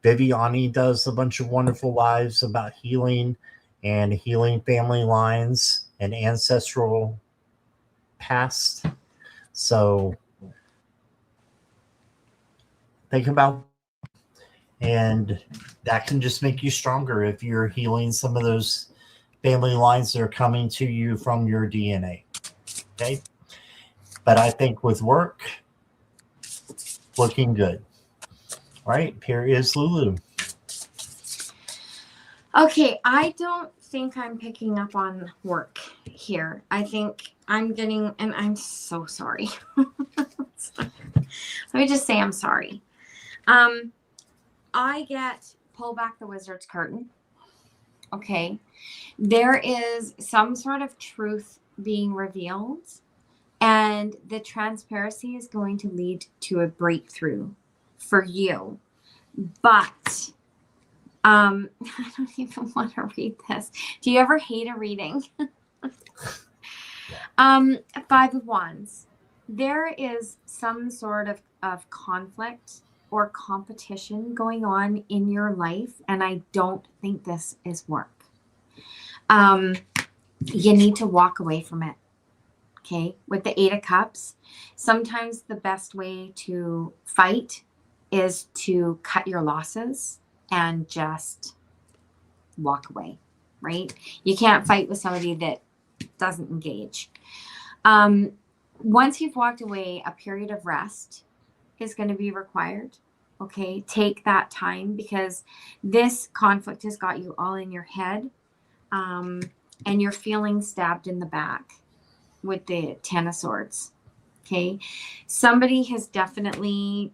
Viviani does a bunch of wonderful lives about healing and healing family lines and ancestral past. So think about, and that can just make you stronger if you're healing some of those family lines that are coming to you from your DNA. Okay. But I think with work, looking good. All right. Here is Lulu. Okay. I don't think I'm picking up on work here. I think I'm getting, and I'm so sorry. Let me just say I'm sorry. I get pull back the wizard's curtain. Okay. There is some sort of truth being revealed, and the transparency is going to lead to a breakthrough for you. But I don't even want to read this. Do you ever hate a reading? Five of Wands. There is some sort of conflict or competition going on in your life, and I don't think this is work. You need to walk away from it. Okay. With the 8 of Cups, sometimes the best way to fight is to cut your losses and just walk away, right? You can't fight with somebody that doesn't engage. Once you've walked away, a period of rest is going to be required. Okay. Take that time, because this conflict has got you all in your head. And you're feeling stabbed in the back with the 10 of Swords. Okay. Somebody has definitely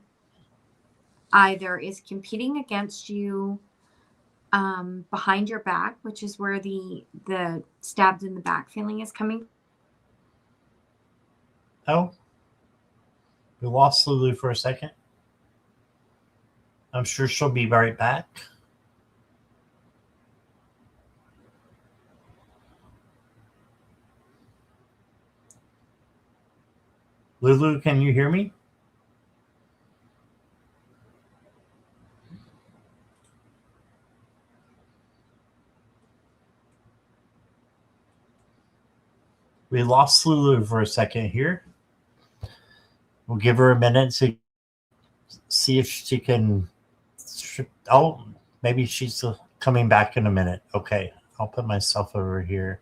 either is competing against you behind your back, which is where the stabbed in the back feeling is coming. Oh, we lost Lulu for a second. I'm sure she'll be right back. Lulu, can you hear me? We lost Lulu for a second here. We'll give her a minute to see if she can. Oh, maybe she's coming back in a minute. Okay, I'll put myself over here.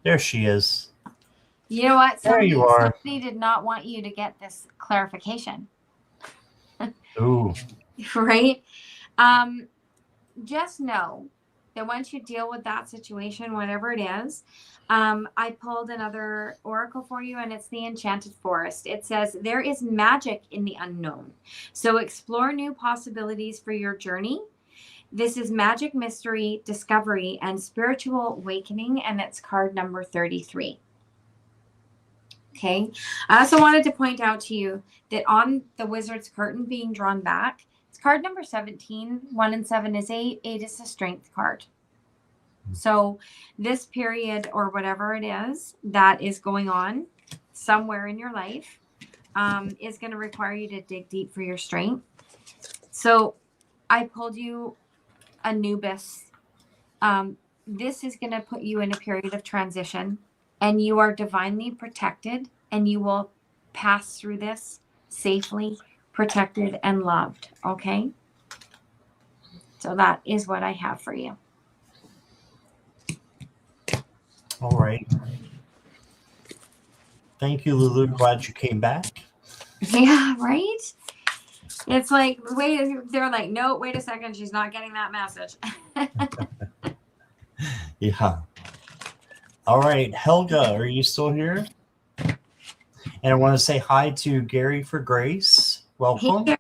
There she is. You know what? There you are. Somebody did not want you to get this clarification. Ooh. Right? Just know that once you deal with that situation, whatever it is, I pulled another oracle for you, and it's the Enchanted Forest. It says, there is magic in the unknown. So explore new possibilities for your journey. This is magic, mystery, discovery, and spiritual awakening, and it's card number 33. Okay. I also wanted to point out to you that on the wizard's curtain being drawn back, it's card number 17. 1 and 7 is 8. 8 is a strength card. So this period, or whatever it is that is going on somewhere in your life, is going to require you to dig deep for your strength. So I pulled you Anubis. This is going to put you in a period of transition, and you are divinely protected, and you will pass through this safely, protected, and loved. Okay? So that is what I have for you. All right. Thank you, Lulu. Glad you came back. Yeah, right? It's like, they're like, no, wait a second, she's not getting that message. Yeah. All right, Helga, are you still here? And I want to say hi to Gary for Grace. Welcome. Hey,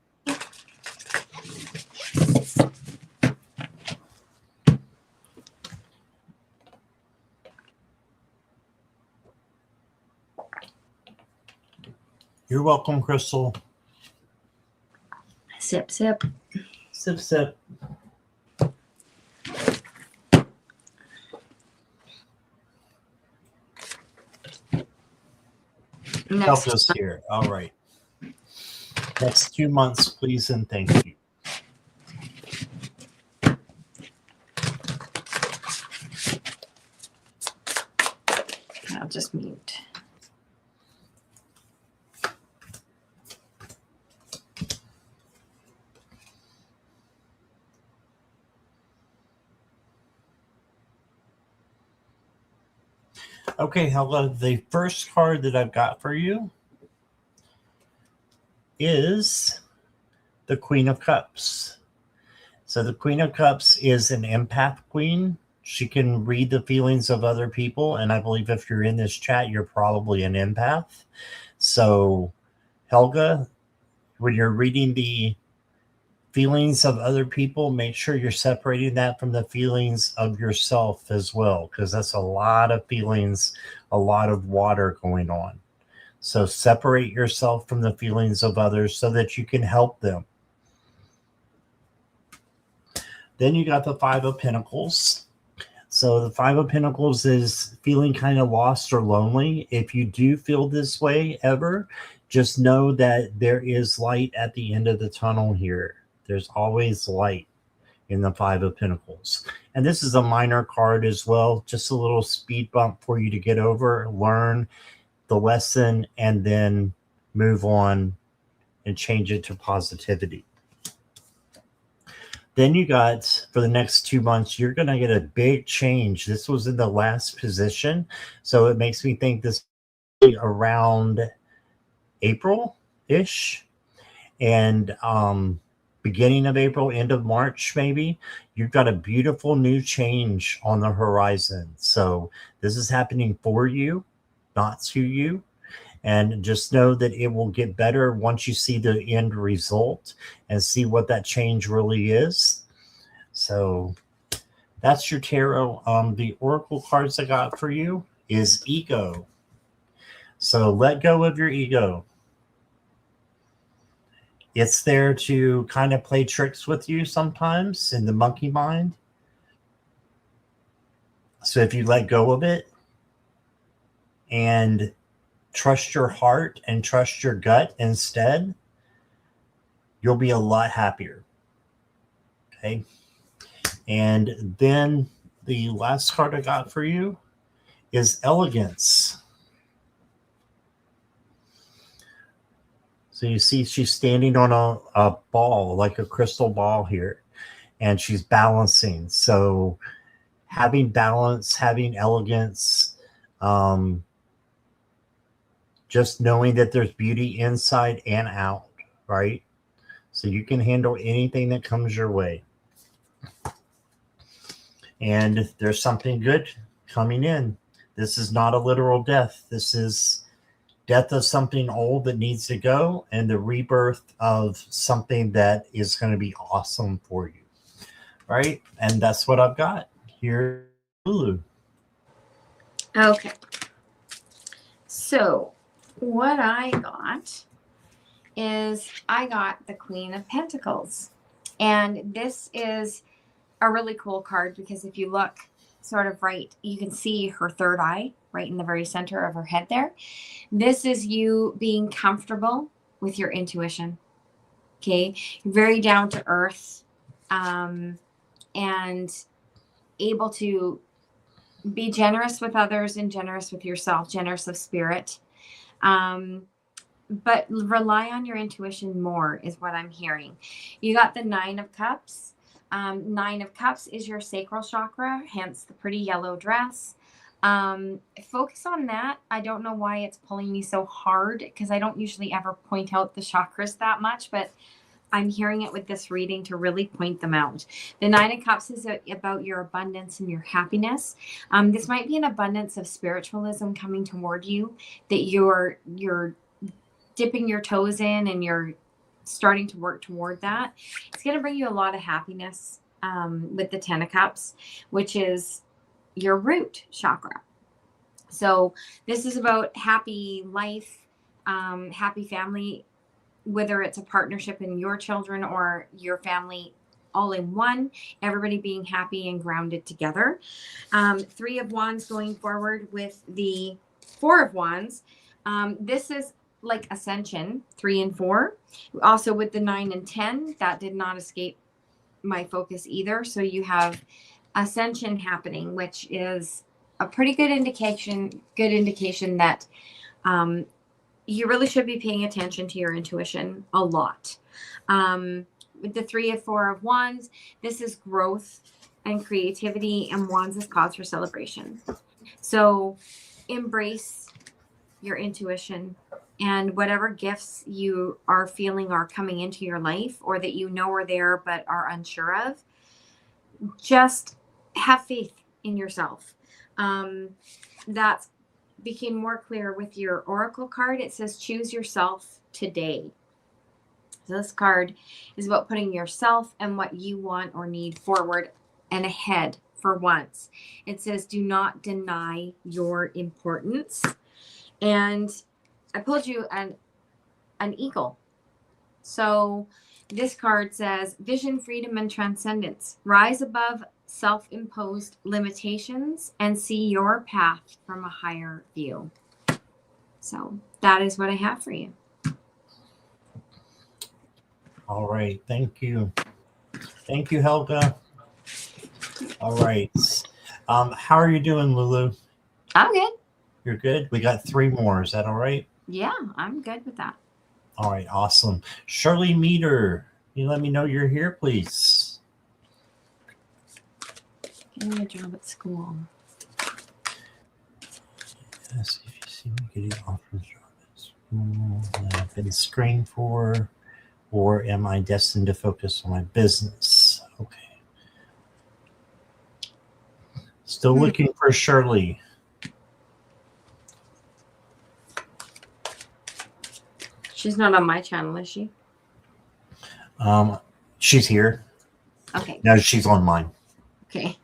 You're welcome, Crystal. sip, sip. Sip, sip. Help us here. All right. Next 2 months, please and thank you. I'll just mute. Okay, Helga, the first card that I've got for you is the Queen of Cups. So the Queen of Cups is an empath queen. She can read the feelings of other people, and I believe if you're in this chat, you're probably an empath. So, Helga, when you're reading the feelings of other people, make sure you're separating that from the feelings of yourself as well, because that's a lot of feelings, a lot of water going on. So separate yourself from the feelings of others so that you can help them. Then you got the Five of Pentacles. So the Five of Pentacles is feeling kind of lost or lonely. If you do feel this way ever, just know that there is light at the end of the tunnel here. There's always light in the Five of Pentacles. And this is a minor card as well, just a little speed bump for you to get over, learn the lesson, and then move on and change it to positivity. Then you got, for the next 2 months, you're going to get a big change. This was in the last position. So it makes me think this will be around April-ish. And beginning of April, end of March, maybe, you've got a beautiful new change on the horizon. So this is happening for you, not to you. And just know that it will get better once you see the end result and see what that change really is. So that's your tarot. The oracle cards I got for you is ego. So let go of your ego. It's there to kind of play tricks with you sometimes in the monkey mind. So if you let go of it and trust your heart and trust your gut instead, you'll be a lot happier. Okay. And then the last card I got for you is elegance. So you see she's standing on a ball, like a crystal ball here, and she's balancing. So having balance, having elegance, just knowing that there's beauty inside and out, right? So you can handle anything that comes your way. And there's something good coming in. This is not a literal death. This is death of something old that needs to go and the rebirth of something that is going to be awesome for you, right? And that's what I've got here, Lulu. Okay. So what I got is I got the Queen of Pentacles. And this is a really cool card because if you look sort of right, you can see her third eye right in the very center of her head there. This is you being comfortable with your intuition. Okay. Very down to earth, and able to be generous with others and generous with yourself, generous of spirit. But rely on your intuition more is what I'm hearing. You got the 9 of Cups. 9 of Cups is your sacral chakra, hence the pretty yellow dress. Focus on that. I don't know why it's pulling me so hard, because I don't usually ever point out the chakras that much, but I'm hearing it with this reading to really point them out. The 9 of Cups is about your abundance and your happiness. This might be an abundance of spiritualism coming toward you that you're dipping your toes in, and you're starting to work toward that. It's going to bring you a lot of happiness with the 10 of Cups, which is your root chakra. So this is about happy life, happy family, whether it's a partnership in your children or your family all in one, everybody being happy and grounded together. 3 of Wands going forward with the 4 of Wands. This is like ascension, 3 and 4. Also with the 9 and 10, that did not escape my focus either. So you have ascension happening, which is a pretty good indication that you really should be paying attention to your intuition a lot. With the 3 of 4 of Wands, this is growth and creativity, and Wands is cause for celebration. So embrace your intuition, and whatever gifts you are feeling are coming into your life, or that you know are there but are unsure of, just have faith in yourself. That became more clear with your oracle card. It says choose yourself today. So this card is about putting yourself and what you want or need forward and ahead for once. It says do not deny your importance. And I pulled you an eagle. So this card says vision, freedom, and transcendence. Rise above self-imposed limitations and see your path from a higher view. So that is what I have for you. All right. Thank you. Thank you, Helga. All right. How are you doing, Lulu? I'm good. You're good? We got 3 more. Is that all right? Yeah, I'm good with that. All right. Awesome. Shirley Meter, can you let me know you're here, please? Getting a job at school. Yes, if you see me getting offers at school that I've been screened for, or am I destined to focus on my business? Okay. Still looking for Shirley. She's not on my channel, is she? She's here. Okay. No, she's on mine. Okay.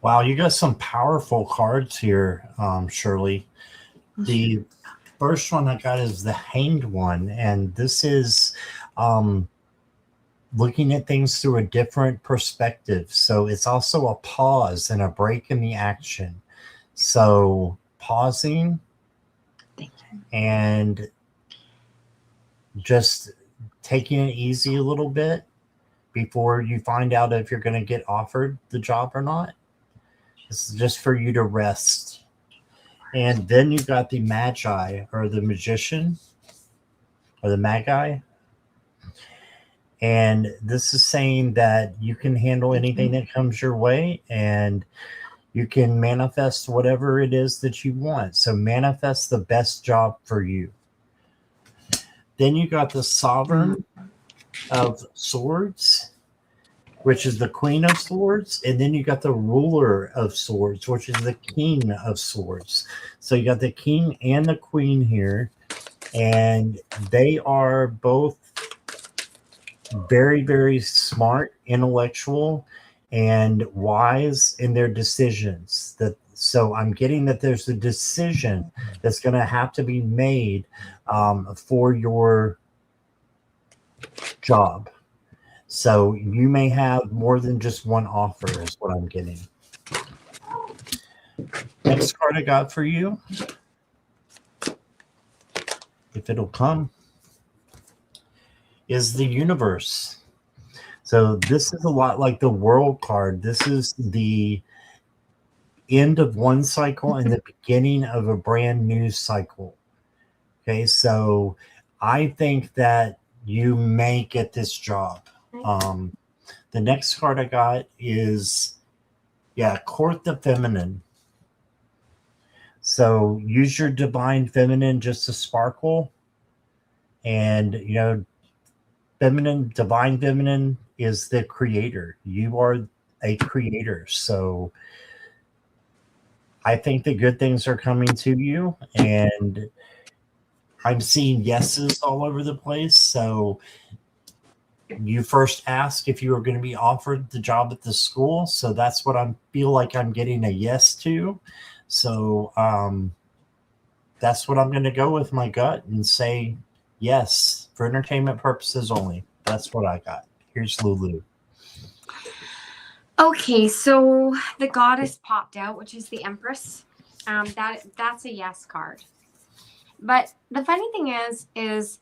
Wow, you got some powerful cards here, Shirley. The first one I got is the Hanged One, and this is looking at things through a different perspective. So it's also a pause and a break in the action. So pausing and just taking it easy a little bit before you find out if you're going to get offered the job or not. This is just for you to rest. And then you've got the Magi, or the Magician, or the Magi. And this is saying that you can handle anything that comes your way, and you can manifest whatever it is that you want. So manifest the best job for you. Then you got the Sovereign of Swords. which is the Queen of Swords, and then you got the Ruler of Swords, which is the King of Swords. So you got the King and the Queen here, and they are both very, very smart, intellectual, and wise in their decisions. So I'm getting that there's a decision that's going to have to be made for your job. So you may have more than just one offer is what I'm getting. Next card I got for you, if it'll come, is the Universe. So this is a lot like the World card. This is the end of one cycle and the beginning of a brand new cycle. Okay, so I think that you may get this job. The next card I got is, Court the Feminine. So use your divine feminine just to sparkle. And, divine feminine is the creator. You are a creator. So I think the good things are coming to you. And I'm seeing yeses all over the place. So you first asked if you were going to be offered the job at the school. So that's what I feel like I'm getting a yes to. So that's what I'm going to go with my gut and say yes for entertainment purposes only. That's what I got. Here's Lulu. Okay, so the Goddess popped out, which is the Empress. That's a yes card. But the funny thing is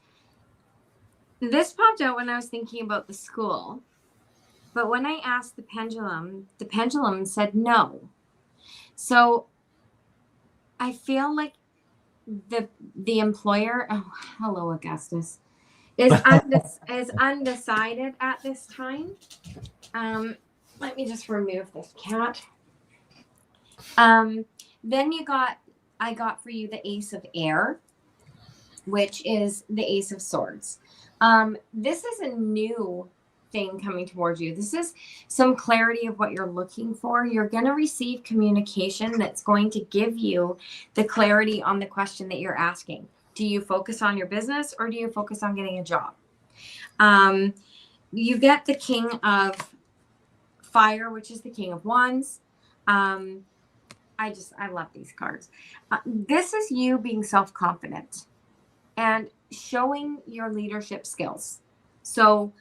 this popped out when I was thinking about the school. But when I asked the pendulum said no. So I feel like the employer, oh, hello, Augustus, is undecided at this time. Let me just remove this cat. Then I got for you the Ace of Air, which is the Ace of Swords. This is a new thing coming towards you. This is some clarity of what you're looking for. You're going to receive communication that's going to give you the clarity on the question that you're asking. Do you focus on your business or do you focus on getting a job? You get the King of Fire, which is the King of Wands. I love these cards. This is you being self-confident and showing your leadership skills. So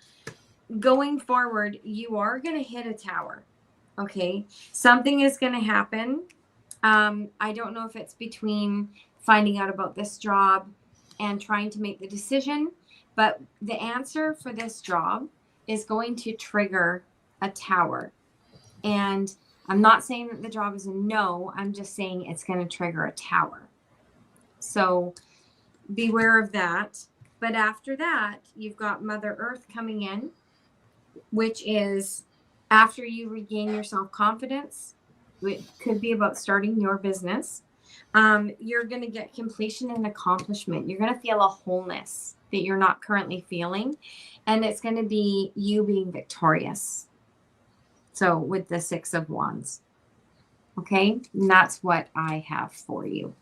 going forward, you are going to hit a tower. Okay. Something is going to happen. I don't know if it's between finding out about this job and trying to make the decision, but the answer for this job is going to trigger a tower. And I'm not saying that the job is a no. I'm just saying it's going to trigger a tower. So beware of that. But after that, you've got Mother Earth coming in, which is after you regain your self-confidence. It could be about starting your business. You're going to get completion and accomplishment. You're going to feel a wholeness that you're not currently feeling. And it's going to be you being victorious. So with the Six of Wands. Okay. And that's what I have for you.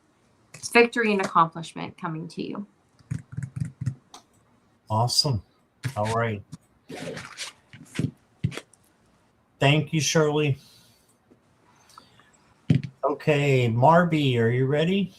It's victory and accomplishment coming to you. Awesome. All right. Thank you, Shirley. Okay, Marby, are you ready?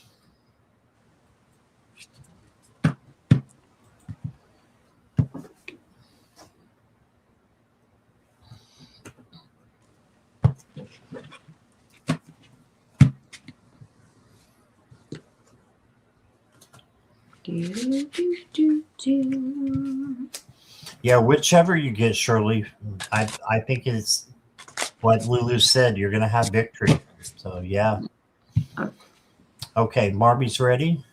Yeah, whichever you get, Shirley, I think it's what Lulu said. You're going to have victory. So, yeah. Okay, Marby's ready.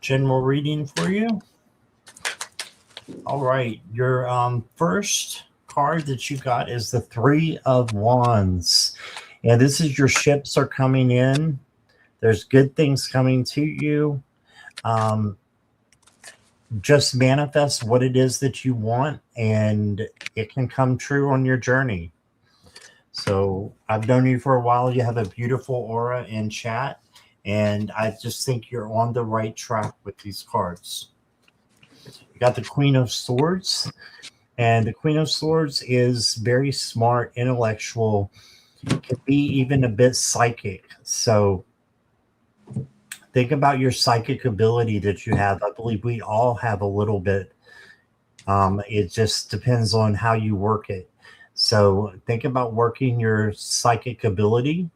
General reading for you. All right, your first card that you got is the Three of Wands. And this is your ships are coming in. There's good things coming to you. just manifest what it is that you want, and it can come true on your journey. So I've known you for a while. You have a beautiful aura in chat, and I just think you're on the right track with these cards. You got the Queen of Swords, and the Queen of Swords is very smart, intellectual, can be even a bit psychic. So think about your psychic ability that you have. I believe we all have a little bit. It just depends on how you work it. So think about working your psychic ability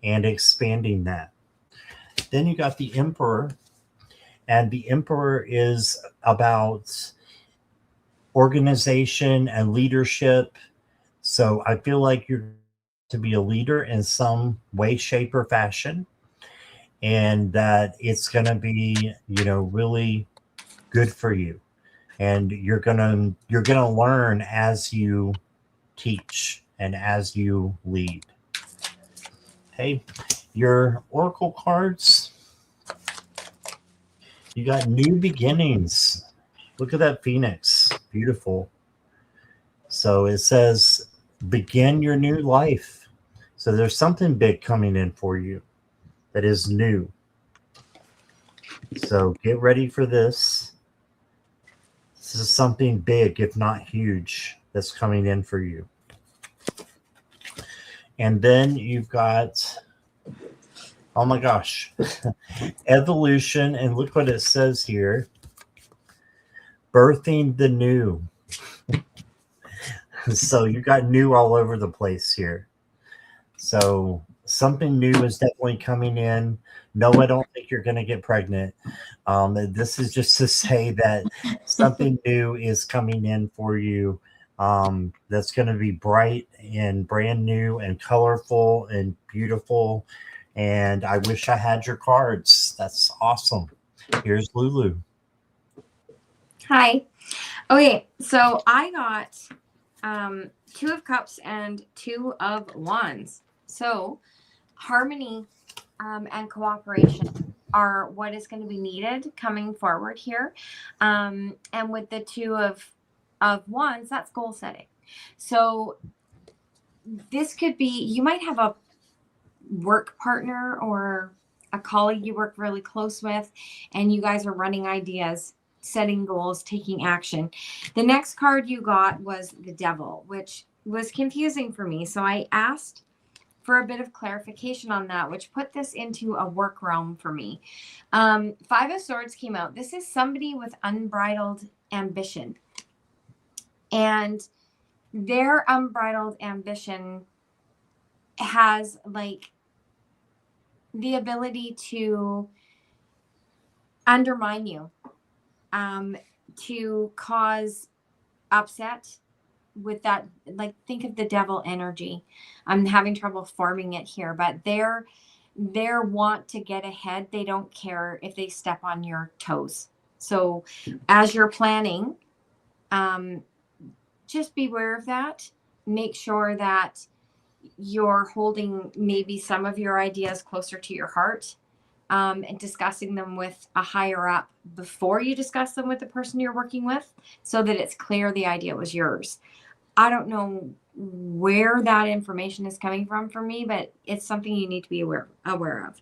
and expanding that. Then you got the Emperor, and the Emperor is about organization and leadership. So I feel like you're to be a leader in some way, shape, or fashion, and that it's going to be, really good for you. And you're gonna learn as you teach and as you lead. Okay, your oracle cards. You got new beginnings. Look at that phoenix, beautiful. So it says begin your new life. So there's something big coming in for you that is new. So get ready for this. This is something big, if not huge, that's coming in for you. And then you've got, oh my gosh, evolution. And look what it says here. Birthing the new. So you got new all over the place here. So something new is definitely coming in. No, I don't think you're going to get pregnant. This is just to say that something new is coming in for you. That's going to be bright and brand new and colorful and beautiful. And I wish I had your cards. That's awesome. Here's Lulu. Hi. Okay, so I got 2 of Cups and 2 of Wands. So harmony and cooperation are what is going to be needed coming forward here. And with the 2 of Wands, that's goal setting. So this could be, you might have a work partner or a colleague you work really close with, and you guys are running ideas, setting goals, taking action. The next card you got was the Devil, which was confusing for me. So I asked for a bit of clarification on that, which put this into a work realm for me. 5 of Swords came out. This is somebody with unbridled ambition. And their unbridled ambition has like the ability to undermine you, to cause upset with that. Like, think of the devil energy. I'm having trouble forming it here, but their want to get ahead. They don't care if they step on your toes. So as you're planning, just beware of that. Make sure that you're holding maybe some of your ideas closer to your heart, and discussing them with a higher up before you discuss them with the person you're working with, so that it's clear the idea was yours. I don't know where that information is coming from for me, but it's something you need to be aware of.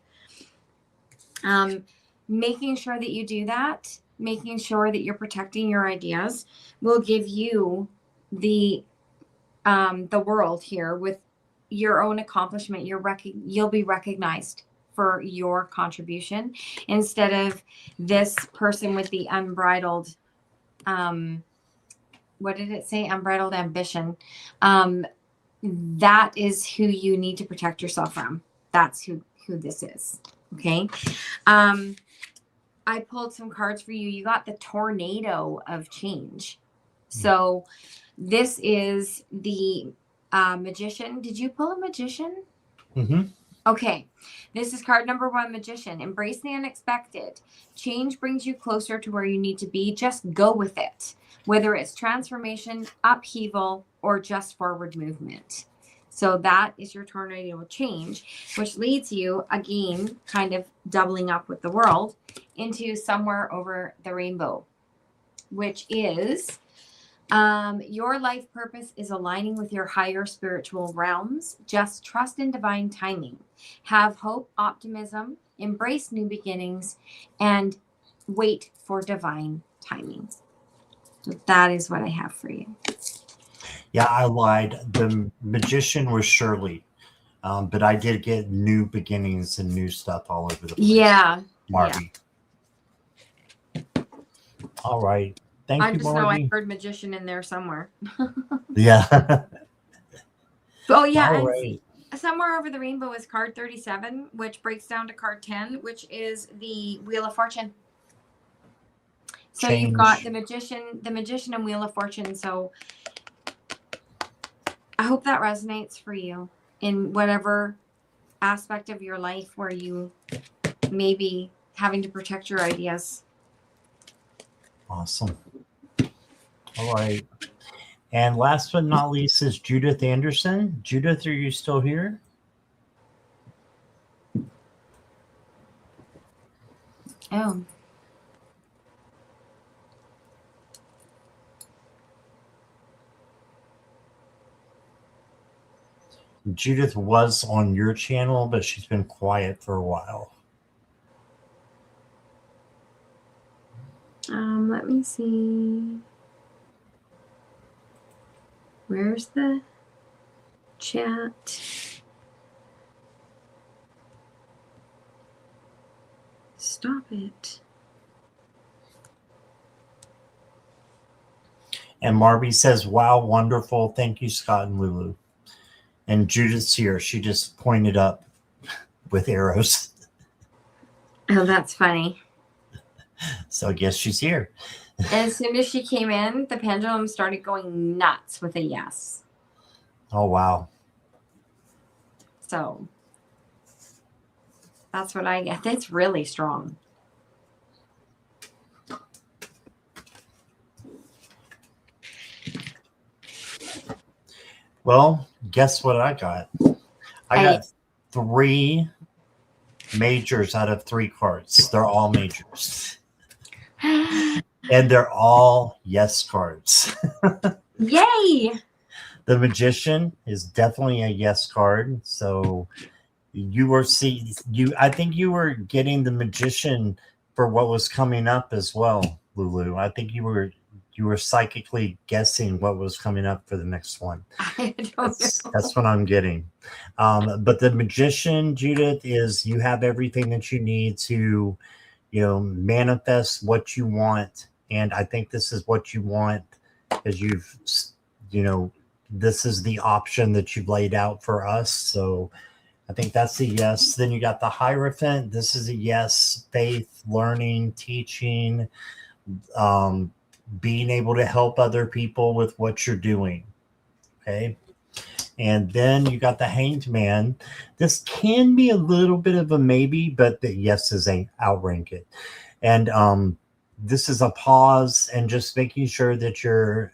Making sure that you do that, making sure that you're protecting your ideas, will give you the world here with your own accomplishment. You'll be recognized for your contribution, instead of this person with the unbridled, what did it say? Unbridled ambition. That is who you need to protect yourself from. That's who this is. Okay. I pulled some cards for you. You got the Tornado of Change. So this is the Magician. Did you pull a Magician? Mm-hmm. Okay. This is card number 1, Magician. Embrace the unexpected. Change brings you closer to where you need to be. Just go with it, whether it's transformation, upheaval, or just forward movement. So that is your tornado of change, which leads you, again, kind of doubling up with the world, into somewhere over the rainbow. which is your life purpose is aligning with your higher spiritual realms. Just trust in divine timing. Have hope, optimism, embrace new beginnings, and wait for divine timing. So that is what I have for you. Yeah, I lied. The magician was Shirley, but I did get new beginnings and new stuff all over the place. Yeah. Marby. Yeah. All right. Thank you, I just know I Marby. heard magician in there somewhere. Yeah. Oh, yeah. All And right. somewhere over the rainbow is card 37, which breaks down to card 10, which is the Wheel of Fortune. So you've got the magician and Wheel of Fortune. So I hope that resonates for you in whatever aspect of your life where you may be having to protect your ideas. Awesome. All right. And last but not least is Judith Anderson. Judith, are you still here? Oh. Judith was on your channel, but she's been quiet for a while. Let me see. Where's the chat? Stop it. And Marby says, wow, wonderful. Thank you, Scott and Lulu. And Judith's here. She just pointed up with arrows. Oh, that's funny. So I guess she's here. As soon as she came in, the pendulum started going nuts with a yes. Oh, wow. So that's what I get. That's really strong. Well, guess what I got? I got 3 majors out of 3 cards. They're all majors. And they're all yes cards. Yay! The magician is definitely a yes card. So I think you were getting the magician for what was coming up as well, Lulu. I think you were psychically guessing what was coming up for the next one. I don't know. That's what I'm getting. But the magician, Judith, is you have everything that you need to, manifest what you want. And I think this is what you want because this is the option that you've laid out for us. So I think that's a yes. Then you got the Hierophant. This is a yes. Faith, learning, teaching, being able to help other people with what you're doing. Okay. And then you got the Hanged Man. This can be a little bit of a maybe, but the yeses outrank it. And this is a pause and just making sure that you're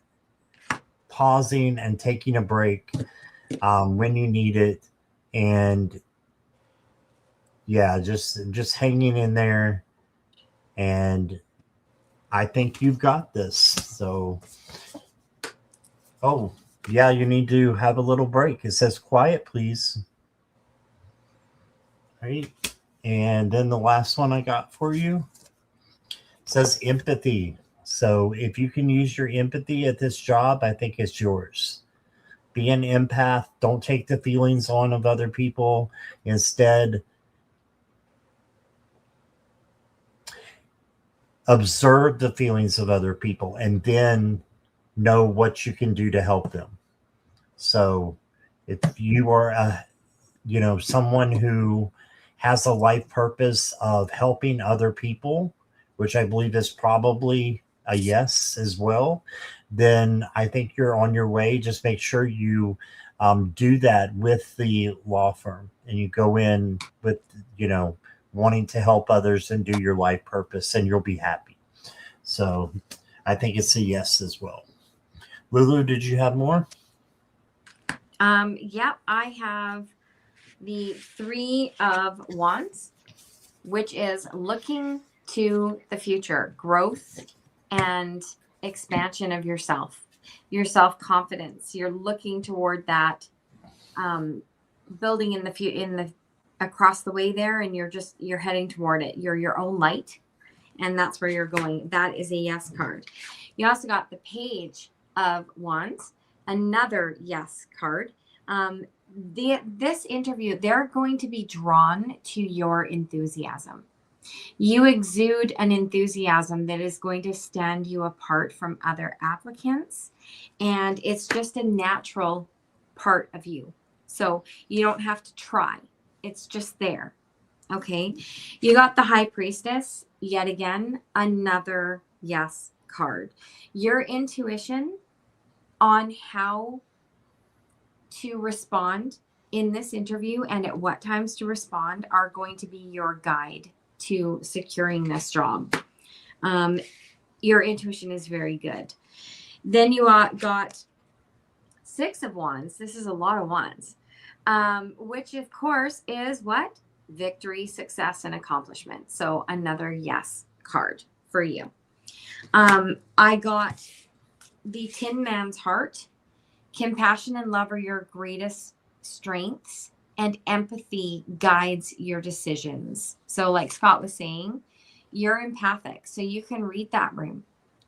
pausing and taking a break when you need it. And yeah, just hanging in there. And I think you've got this. So, oh, yeah, you need to have a little break. It says quiet, please. All right. And then the last one I got for you says empathy. So if you can use your empathy at this job, I think it's yours. Be an empath. Don't take the feelings on of other people. Instead, observe the feelings of other people and then know what you can do to help them. So if you are someone who has a life purpose of helping other people, which I believe is probably a yes as well, then I think you're on your way. Just make sure you do that with the law firm and you go in with, wanting to help others and do your life purpose, and you'll be happy. So I think it's a yes as well. Lulu, did you have more? Yeah, I have the 3 of Wands, which is looking to the future, growth and expansion of yourself, your self-confidence. You're looking toward that building in the across the way there, and you're heading toward it. You're your own light, and that's where you're going. That is a yes card. You also got the Page of Wands, another yes card. This interview, they're going to be drawn to your enthusiasm. You exude an enthusiasm that is going to stand you apart from other applicants, and it's just a natural part of you. So you don't have to try. It's just there. Okay. You got the High Priestess, yet again, another yes card. Your intuition on how to respond in this interview and at what times to respond are going to be your guide to securing this job. Your intuition is very good. Then you got Six of Wands. This is a lot of wands, which of course is what? Victory, success, and accomplishment. So another yes card for you. I got the Tin Man's Heart. Compassion and love are your greatest strengths, and empathy guides your decisions. So like Scott was saying, you're empathic, so you can read that room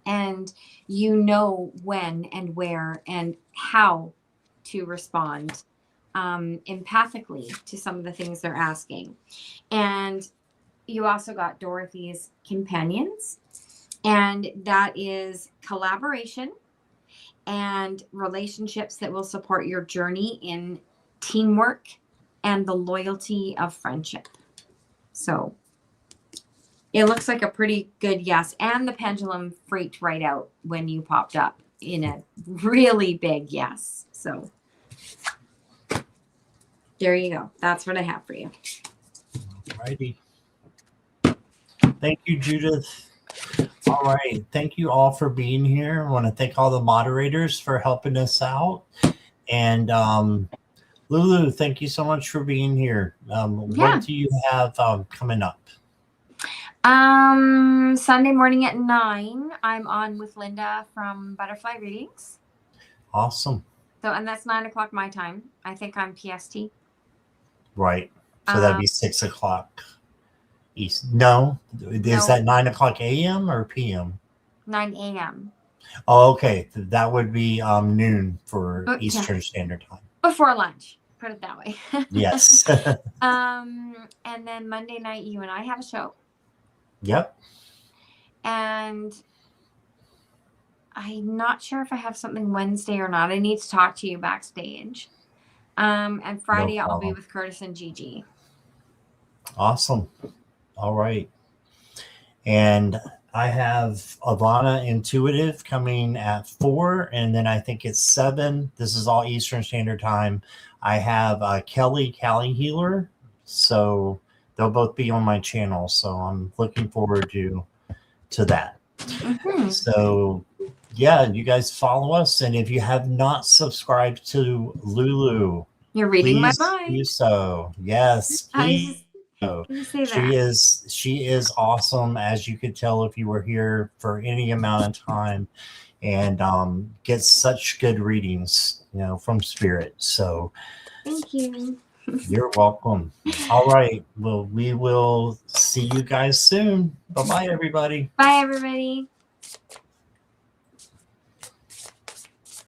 and you know when and where and how to respond empathically to some of the things they're asking. And you also got Dorothy's Companions, and that is collaboration and relationships that will support your journey in teamwork and the loyalty of friendship. So it looks like a pretty good yes. And the pendulum freaked right out when you popped up in a really big yes. So there you go. That's what I have for you. Alrighty. Thank you, Judith. All right. Thank you all for being here. I want to thank all the moderators for helping us out. And Lulu, thank you so much for being here. What do you have coming up? Sunday morning at 9, I'm on with Linda from Butterfly Readings. Awesome. So, and that's 9 o'clock my time. I think I'm PST. Right. So that'd be 6 o'clock East. No, is that 9 o'clock a.m. or p.m.? 9 a.m. Oh, okay. That would be noon for Eastern Standard Time. Before lunch. Put it that way. Yes. And then Monday night, you and I have a show. Yep. And I'm not sure if I have something Wednesday or not. I need to talk to you backstage. And Friday, I'll be with Curtis and Gigi. Awesome. All right. And I have Ivana Intuitive coming at 4, and then I think it's 7. This is all Eastern Standard Time. I have Kelly Cali Healer, so they'll both be on my channel. So I'm looking forward to that. Mm-hmm. So yeah, you guys follow us, and if you have not subscribed to Lulu, you're reading my mind. Do so. Yes, please. She is awesome, as you could tell if you were here for any amount of time, and gets such good readings, from Spirit. So thank you. You're welcome. All right. Well, we will see you guys soon. Bye-bye, everybody. Bye, everybody.